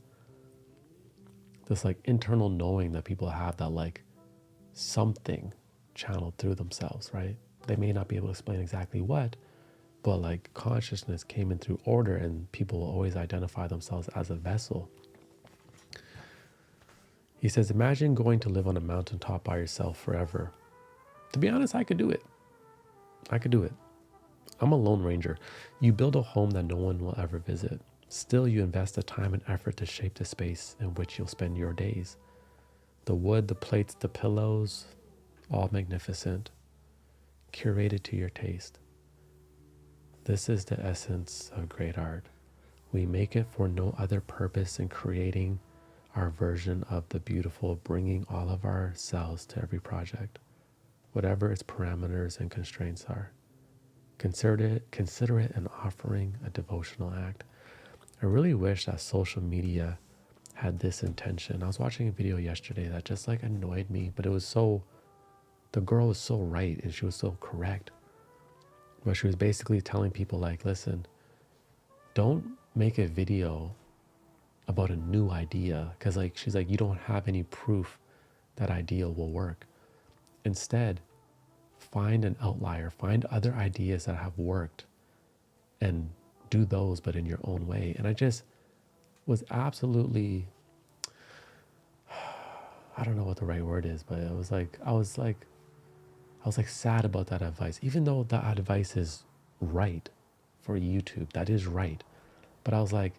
like internal knowing that people have, that like something channeled through themselves, right? They may not be able to explain exactly what, but like consciousness came in through order, and people will always identify themselves as a vessel. He says, imagine going to live on a mountaintop by yourself forever. To be honest, I could do it. I'm a lone ranger. You build a home that no one will ever visit. Still, you invest the time and effort to shape the space in which you'll spend your days. The wood, the plates, the pillows, all magnificent, curated to your taste. This is the essence of great art. We make it for no other purpose in creating our version of the beautiful, bringing all of ourselves to every project, whatever its parameters and constraints are. Consider it an offering, a devotional act. I really wish that social media had this intention. I was watching a video yesterday that just like annoyed me, but it was the girl was so right and she was so correct. But she was basically telling people like, listen, don't make a video about a new idea, because like she's like, you don't have any proof that idea will work. Instead, find an outlier, find other ideas that have worked and do those, but in your own way. And I just was absolutely, I don't know what the right word is, but it was like, I was sad about that advice, even though that advice is right for YouTube, that is right. But I was like,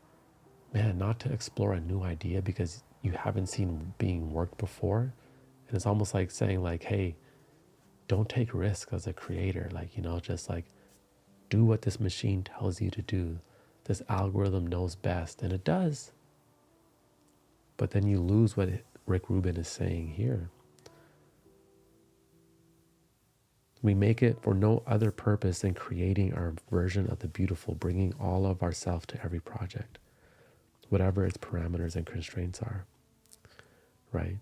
man, not to explore a new idea because you haven't seen being worked before. And it's almost like saying like, hey, don't take risks as a creator. Like, you know, just like do what this machine tells you to do. This algorithm knows best, and it does. But then you lose what Rick Rubin is saying here. We make it for no other purpose than creating our version of the beautiful, bringing all of ourselves to every project, whatever its parameters and constraints are, right?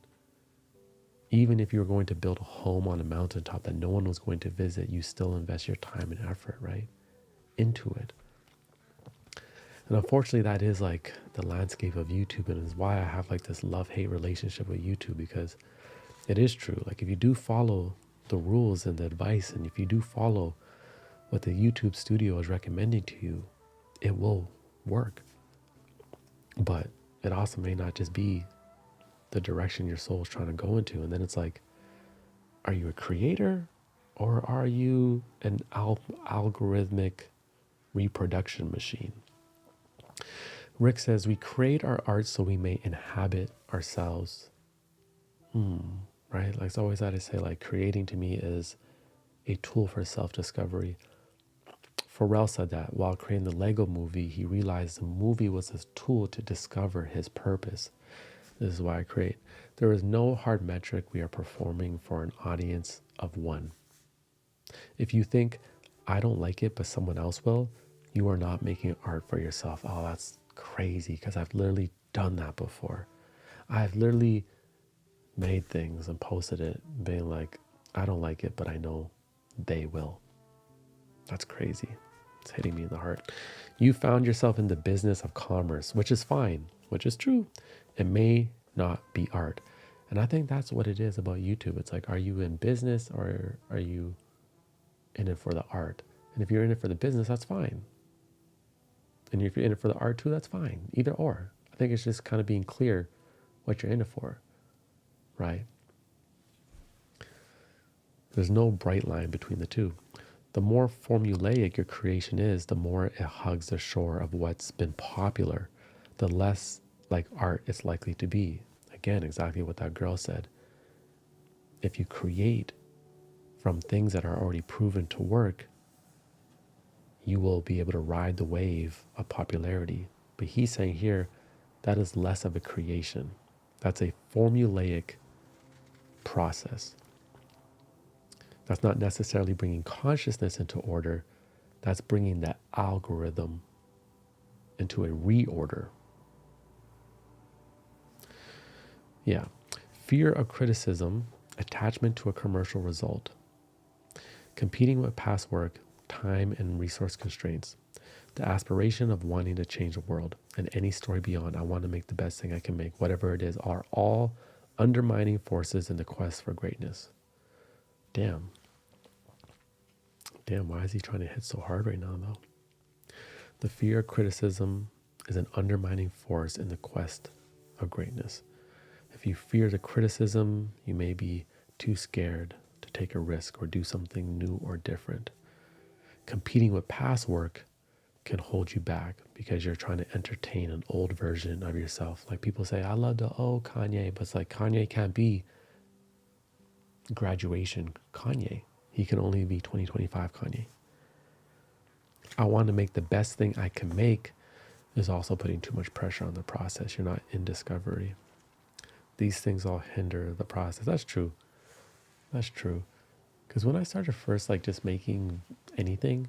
Even if you were going to build a home on a mountaintop that no one was going to visit, you still invest your time and effort, right, into it. And unfortunately, that is like the landscape of YouTube, and is why I have like this love-hate relationship with YouTube, because it is true. Like if you do follow the rules and the advice, and if you do follow what the YouTube studio is recommending to you, it will work. But it also may not just be the direction your soul is trying to go into. And then it's like, are you a creator or are you an algorithmic reproduction machine? Rick says, we create our art so we may inhabit ourselves. Right? Like it's always that I say, like creating to me is a tool for self-discovery. Pharrell said that while creating the Lego movie, he realized the movie was a tool to discover his purpose. This is why I create. There is no hard metric we are performing for an audience of one. If you think, I don't like it, but someone else will, you are not making art for yourself. Oh, that's crazy, because I've literally done that before. I've literally made things and posted it, being like, I don't like it, but I know they will. That's crazy. It's hitting me in the heart. You found yourself in the business of commerce, which is fine, which is true. It may not be art. And I think that's what it is about YouTube. It's like, are you in business or are you in it for the art? And if you're in it for the business, that's fine. And if you're in it for the art too, that's fine. Either or. I think it's just kind of being clear what you're in it for, right? There's no bright line between the two. The more formulaic your creation is, the more it hugs the shore of what's been popular, the less like art it's likely to be. Again, exactly what that girl said. If you create from things that are already proven to work, you will be able to ride the wave of popularity. But he's saying here, that is less of a creation. That's a formulaic process. That's not necessarily bringing consciousness into order. That's bringing that algorithm into a reorder. Yeah. Fear of criticism, attachment to a commercial result, competing with past work, time and resource constraints, the aspiration of wanting to change the world, and any story beyond, I want to make the best thing I can make, whatever it is, are all undermining forces in the quest for greatness. Damn, why is he trying to hit so hard right now, though? The fear of criticism is an undermining force in the quest of greatness. If you fear the criticism, you may be too scared to take a risk or do something new or different. Competing with past work can hold you back because you're trying to entertain an old version of yourself. Like people say, I love the old Kanye, but it's like Kanye can't be graduation Kanye. He can only be 2025 Kanye. I want to make the best thing I can make is also putting too much pressure on the process. You're not in discovery. These things all hinder the process. That's true. That's true. Because when I started first, like just making anything,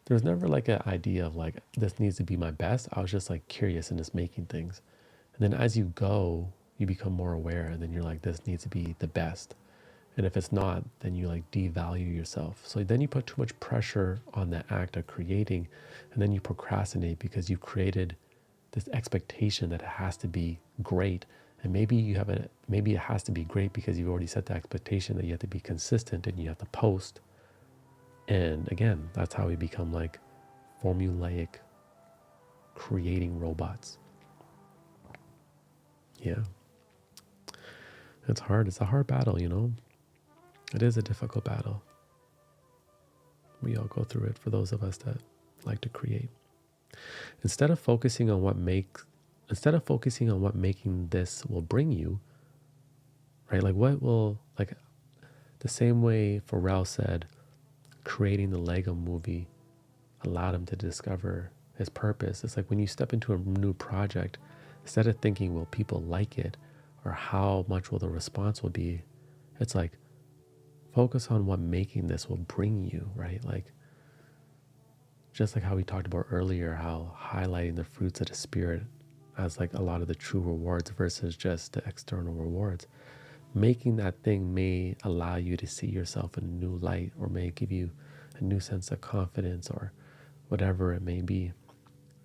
there was never like an idea of like, this needs to be my best. I was just like curious and just making things. And then as you go, you become more aware and then you're like, this needs to be the best. And if it's not, then you like devalue yourself. So then you put too much pressure on the act of creating, and then you procrastinate because you've created this expectation that it has to be great. And maybe it has to be great because you've already set the expectation that you have to be consistent and you have to post. And again, that's how we become like formulaic creating robots. Yeah. It's hard. It's a hard battle, you know? It is a difficult battle. We all go through it for those of us that like to create. Instead of focusing on what making this will bring you, right? Like what will, like the same way Pharrell said, creating the Lego movie allowed him to discover his purpose. It's like when you step into a new project, instead of thinking, will people like it or how much will the response will be, it's like, focus on what making this will bring you, right? Like, just like how we talked about earlier, how highlighting the fruits of the spirit as like a lot of the true rewards versus just the external rewards. Making that thing may allow you to see yourself in a new light or may give you a new sense of confidence or whatever it may be.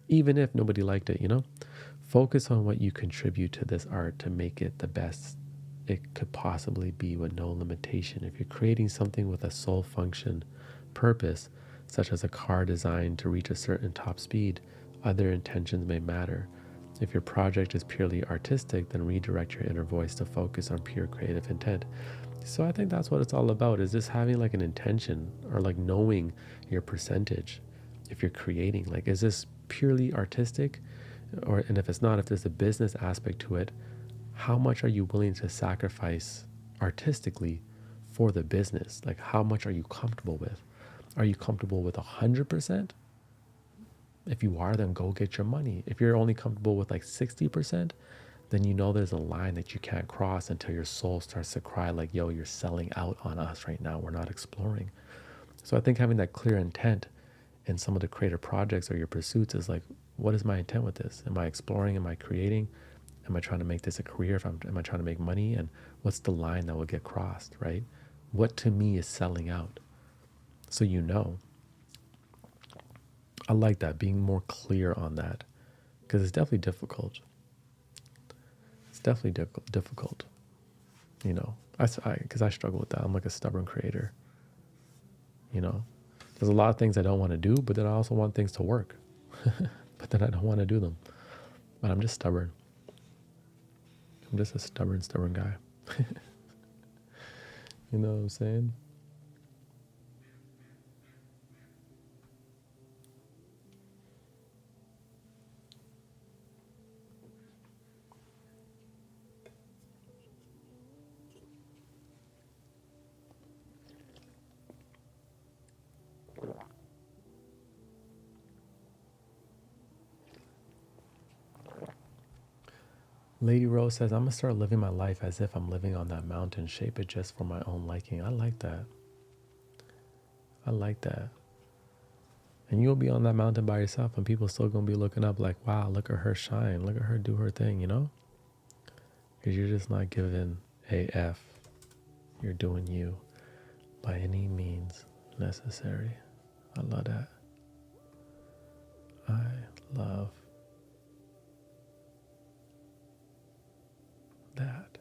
Even if nobody liked it, you know? Focus on what you contribute to this art to make it the best it could possibly be with no limitation. If you're creating something with a sole function purpose, such as a car designed to reach a certain top speed, other intentions may matter. If your project is purely artistic, then redirect your inner voice to focus on pure creative intent. So I think that's what it's all about, is just having like an intention or like knowing your percentage. If you're creating, like, is this purely artistic? and if it's not, if there's a business aspect to it, how much are you willing to sacrifice artistically for the business? Like, how much are you comfortable with? Are you comfortable with 100%? If you are, then go get your money. If you're only comfortable with like 60%, then you know there's a line that you can't cross until your soul starts to cry like, yo, you're selling out on us right now. We're not exploring. So I think having that clear intent in some of the creative projects or your pursuits is like, what is my intent with this? Am I exploring? Am I creating? Am I trying to make this a career? Am I trying to make money? And what's the line that will get crossed, right? What to me is selling out? So you know. I like that, being more clear on that, because it's definitely difficult. It's definitely difficult, you know, because I struggle with that. I'm like a stubborn creator, you know. There's a lot of things I don't want to do, but then I also want things to work, but then I don't want to do them. But I'm just stubborn. I'm just a stubborn guy. You know what I'm saying? Lady Rose says, I'm going to start living my life as if I'm living on that mountain, shape it just for my own liking. I like that. I like that. And you'll be on that mountain by yourself and people still going to be looking up like, wow, look at her shine. Look at her do her thing, you know? Because you're just not giving AF. You're doing you by any means necessary. I love that. I love that.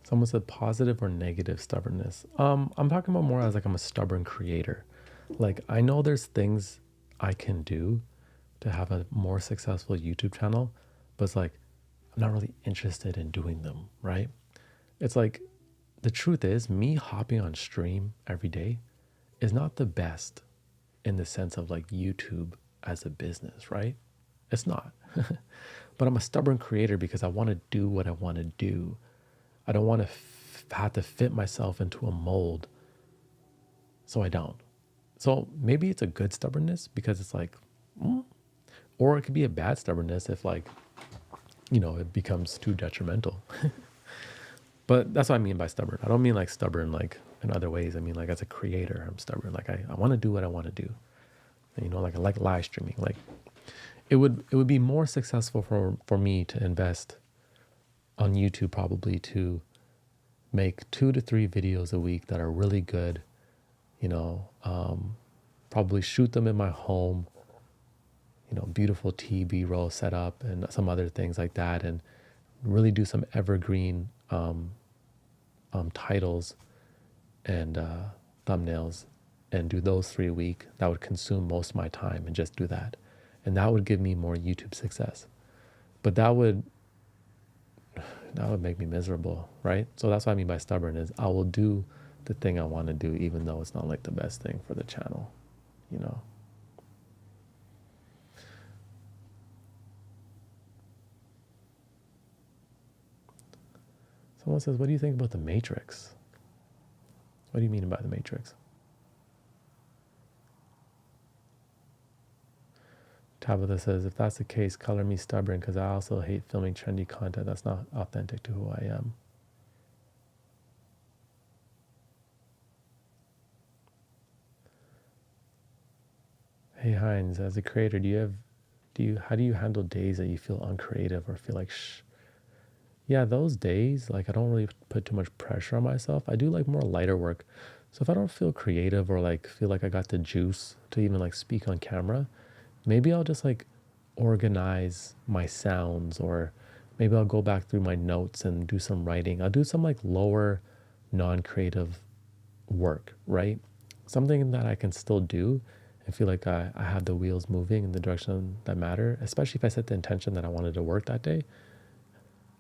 Someone said positive or negative stubbornness. I'm talking about more as like I'm a stubborn creator. Like I know there's things I can do to have a more successful YouTube channel, but it's like I'm not really interested in doing them, right? It's like the truth is me hopping on stream every day is not the best in the sense of like YouTube as a business, right? It's not. But I'm a stubborn creator because I want to do what I want to do. I don't want to have to fit myself into a mold. So I don't. So maybe it's a good stubbornness because it's like, or it could be a bad stubbornness if like, you know, it becomes too detrimental. But that's what I mean by stubborn. I don't mean like stubborn like in other ways. I mean like as a creator, I'm stubborn. Like I want to do what I want to do. And, you know, like I like live streaming. Like it would be more successful for me to invest on YouTube probably to make 2 to 3 videos a week that are really good, you know, probably shoot them in my home, you know, beautiful TV roll set up and some other things like that, and really do some evergreen titles and thumbnails and do those 3 a week. That would consume most of my time and just do that. And that would give me more YouTube success. But that would make me miserable, right? So that's what I mean by stubborn is I will do the thing I want to do even though it's not like the best thing for the channel, you know? Someone says, what do you think about the Matrix? What do you mean by the Matrix? Tabitha says, if that's the case, color me stubborn because I also hate filming trendy content that's not authentic to who I am. Hey HINDZ, as a creator, how do you handle days that you feel uncreative or feel like yeah, those days, like I don't really put too much pressure on myself. I do like more lighter work. So if I don't feel creative or like feel like I got the juice to even like speak on camera, maybe I'll just like organize my sounds, or maybe I'll go back through my notes and do some writing. I'll do some like lower non-creative work, right? Something that I can still do and feel like I have the wheels moving in the direction that matter, especially if I set the intention that I wanted to work that day.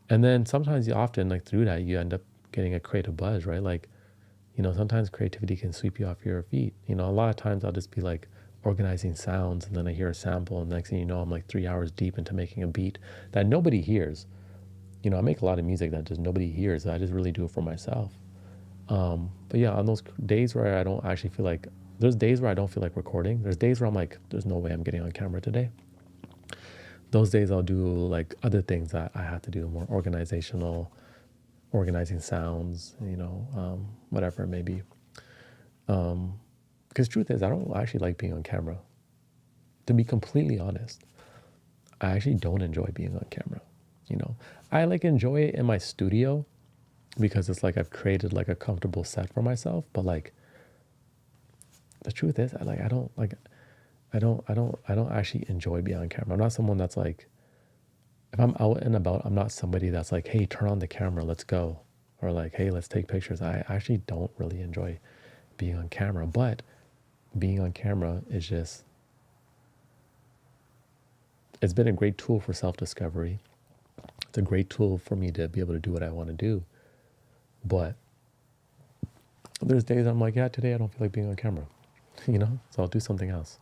And then sometimes you often like through that, you end up getting a creative buzz, right? Like, sometimes creativity can sweep you off your feet. A lot of times I'll just be like organizing sounds and then I hear a sample and next thing you know, I'm like 3 hours deep into making a beat that nobody hears. I make a lot of music that just nobody hears. I just really do it for myself. But yeah, on those days where I don't actually feel like, there's days where I don't feel like recording. There's days where I'm like, there's no way I'm getting on camera today. Those days I'll do like other things that I have to do, more organizing sounds, whatever it may be. Because truth is, I don't actually like being on camera. To be completely honest, I actually don't enjoy being on camera. I like enjoy it in my studio because it's like I've created like a comfortable set for myself. But like the truth is, I don't actually enjoy being on camera. I'm not someone that's like, if I'm out and about, I'm not somebody that's like, hey, turn on the camera, let's go. Or like, hey, let's take pictures. I actually don't really enjoy being on camera, but being on camera is just, it's been a great tool for self-discovery. It's a great tool for me to be able to do what I want to do. But there's days I'm like, yeah, today I don't feel like being on camera, so I'll do something else.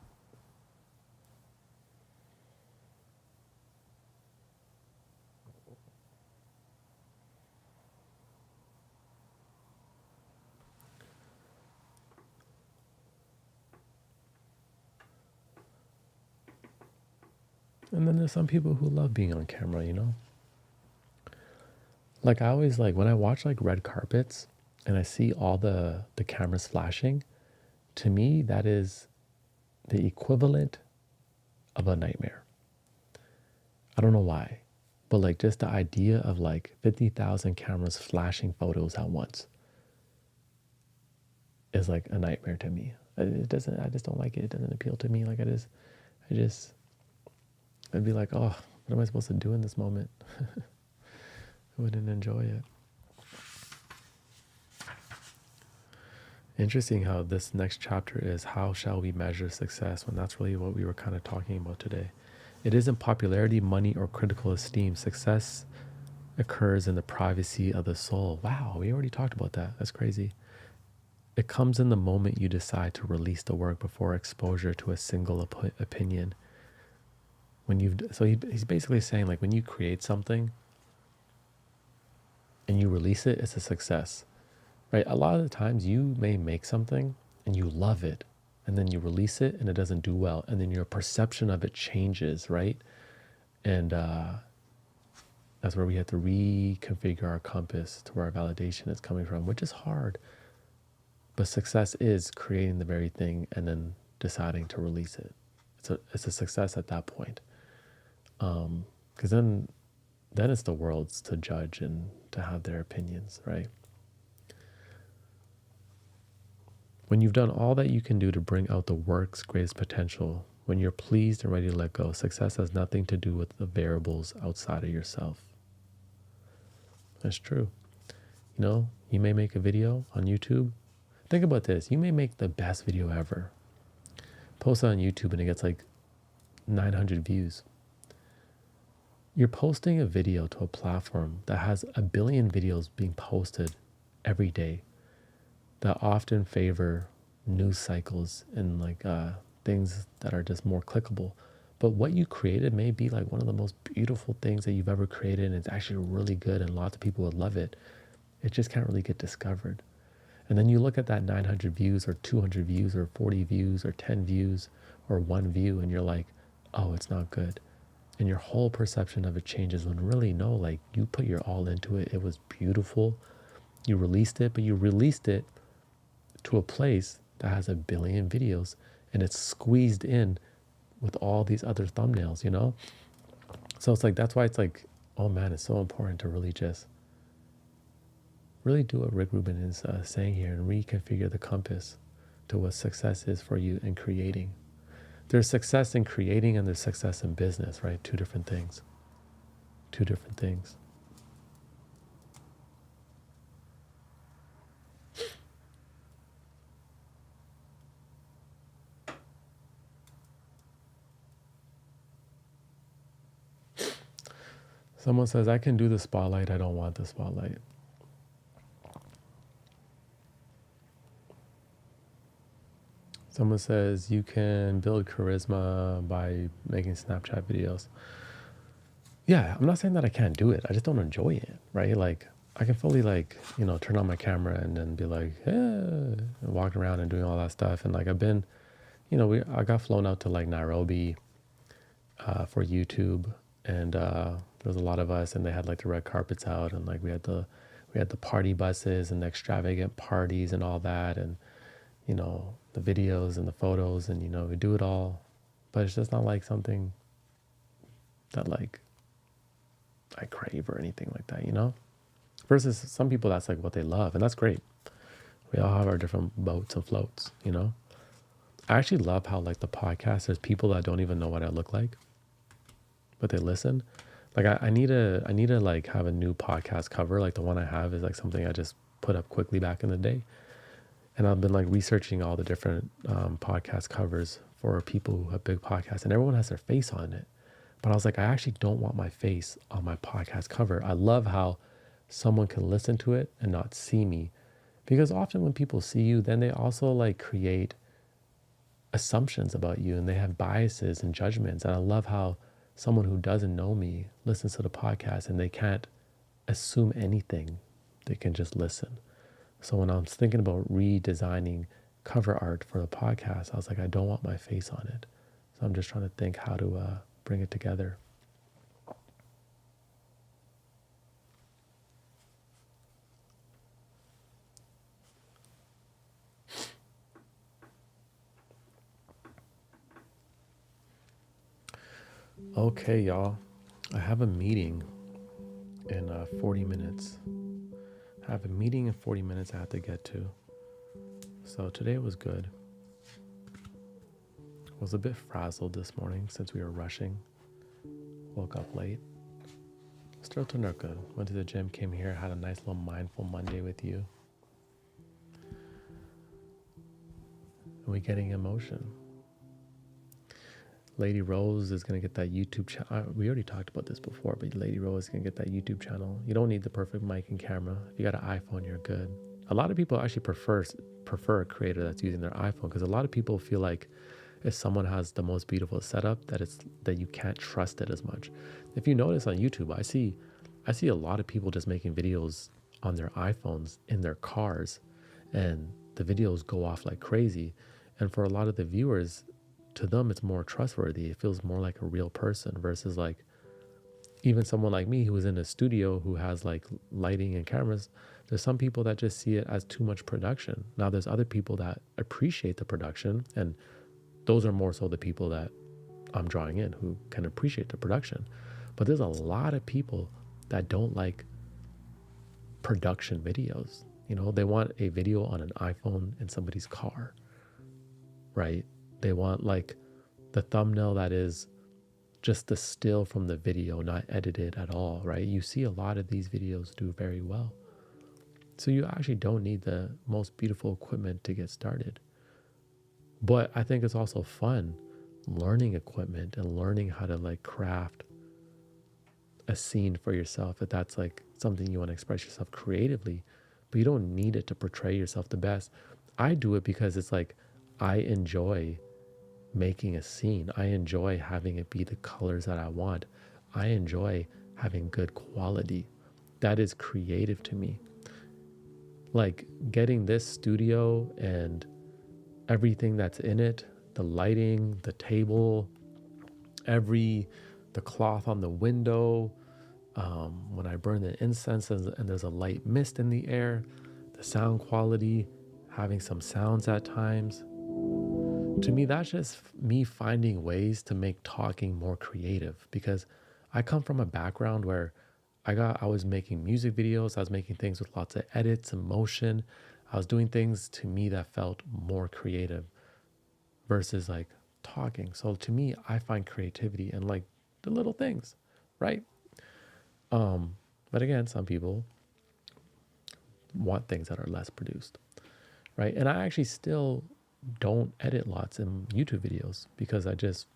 And then there's some people who love being on camera, Like I always like, when I watch like red carpets and I see all the cameras flashing, to me, that is the equivalent of a nightmare. I don't know why, but like just the idea of like 50,000 cameras flashing photos at once is like a nightmare to me. I just don't like it. It doesn't appeal to me. Like I'd be like, oh, what am I supposed to do in this moment? I wouldn't enjoy it. Interesting how this next chapter is how shall we measure success, when that's really what we were kind of talking about today. It isn't popularity, money, or critical esteem. Success occurs in the privacy of the soul. Wow, we already talked about that. That's crazy. It comes in the moment you decide to release the work before exposure to a single opinion. He's basically saying like when you create something and you release it, it's a success, right? A lot of the times you may make something and you love it and then you release it and it doesn't do well. And then your perception of it changes, right? And that's where we have to reconfigure our compass to where our validation is coming from, which is hard. But success is creating the very thing and then deciding to release it. It's a success at that point. Because then it's the world's to judge and to have their opinions, right? When you've done all that you can do to bring out the work's greatest potential, when you're pleased and ready to let go, success has nothing to do with the variables outside of yourself. That's true. You may make a video on YouTube. Think about this. You may make the best video ever. Post it on YouTube and it gets like 900 views. You're posting a video to a platform that has 1 billion videos being posted every day that often favor news cycles and like things that are just more clickable. But what you created may be like one of the most beautiful things that you've ever created, and it's actually really good and lots of people would love it. It just can't really get discovered. And then you look at that 900 views or 200 views or 40 views or 10 views or 1 view and you're like, oh, it's not good. And your whole perception of it changes when really no, like you put your all into it. It was beautiful. You released it, but you released it to a place that has 1 billion videos and it's squeezed in with all these other thumbnails, So it's like, that's why it's like, oh man, it's so important to really just really do what Rick Rubin is saying here and reconfigure the compass to what success is for you in creating. There's success in creating and there's success in business, right? Two different things. Someone says, I can do the spotlight. I don't want the spotlight. Someone says, you can build charisma by making Snapchat videos. Yeah, I'm not saying that I can't do it. I just don't enjoy it, right? Like, I can fully, like, you know, turn on my camera and then be like, yeah, and walk around and doing all that stuff. And like, I've been, you know, I got flown out to like Nairobi for YouTube, and there was a lot of us, and they had like the red carpets out, and like we had the party buses and the extravagant parties and all that, and you know, the videos and the photos, and you know, we do it all, but it's just not like something that like I crave or anything like that, you know? Versus some people, that's like what they love, and that's great. We all have our different boats and floats, you know? I actually love how like the podcast, there's people that don't even know what I look like, but they listen. Like I need to like have a new podcast cover. Like the one I have is like something I just put up quickly back in the day. And I've been like researching all the different podcast covers for people who have big podcasts, and everyone has their face on it. But I was like, I actually don't want my face on my podcast cover. I love how someone can listen to it and not see me. Because often when people see you, then they also like create assumptions about you, and they have biases and judgments. And I love how someone who doesn't know me listens to the podcast and they can't assume anything. They can just listen. So when I was thinking about redesigning cover art for the podcast, I was like, I don't want my face on it. So I'm just trying to think how to bring it together. Okay, y'all. I have a meeting in 40 minutes. I have a meeting in 40 minutes I have to get to. So today was good. I was a bit frazzled this morning since we were rushing. Woke up late. Still turned out good. Went to the gym, came here, had a nice little mindful Monday with you. And we getting emotion. Lady Rose is going to get that YouTube channel. We already talked about this before, but Lady Rose is going to get that YouTube channel. You don't need the perfect mic and camera. If you got an iPhone, you're good. A lot of people actually prefer a creator that's using their iPhone, because a lot of people feel like if someone has the most beautiful setup, that you can't trust it as much. If you notice on YouTube, I see a lot of people just making videos on their iPhones in their cars, and the videos go off like crazy. And for a lot of the viewers, to them, it's more trustworthy. It feels more like a real person versus like even someone like me who is in a studio who has like lighting and cameras. There's some people that just see it as too much production. Now there's other people that appreciate the production, and those are more so the people that I'm drawing in who can appreciate the production. But there's a lot of people that don't like production videos. You know, they want a video on an iPhone in somebody's car, right? They want like the thumbnail that is just the still from the video, not edited at all, right? You see a lot of these videos do very well. So you actually don't need the most beautiful equipment to get started. But I think it's also fun learning equipment and learning how to like craft a scene for yourself, if that's like something you want to express yourself creatively, but you don't need it to portray yourself the best. I do it because it's like I enjoy making a scene. I enjoy having it be the colors that I want. I enjoy having good quality. That is creative to me. Like getting this studio and everything that's in it, the lighting, the table, the cloth on the window, when I burn the incense and there's a light mist in the air, the sound quality, having some sounds at times. To me, that's just me finding ways to make talking more creative, because I come from a background where I was making music videos. I was making things with lots of edits and motion. I was doing things to me that felt more creative versus like talking. So to me, I find creativity in like the little things, right? But again, some people want things that are less produced, right? And I actually still don't edit lots in YouTube videos, because I just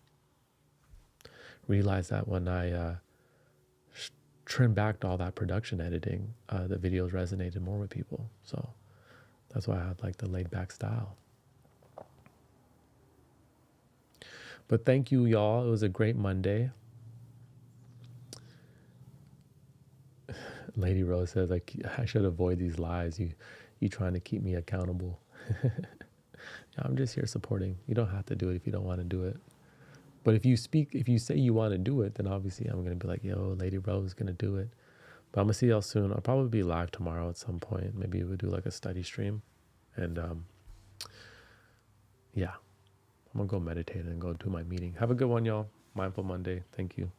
realized that when I trim back all that production editing, the videos resonated more with people. So that's why I had like the laid back style. But thank you, y'all. It was a great Monday. Lady Rose says, like, I should avoid these lies. You trying to keep me accountable. I'm just here supporting. You don't have to do it if you don't want to do it. But if you say you want to do it, then obviously I'm going to be like, yo, Lady Rose is going to do it. But I'm going to see y'all soon. I'll probably be live tomorrow at some point. Maybe we'll do like a study stream. And yeah, I'm going to go meditate and go do my meeting. Have a good one, y'all. Mindful Monday. Thank you.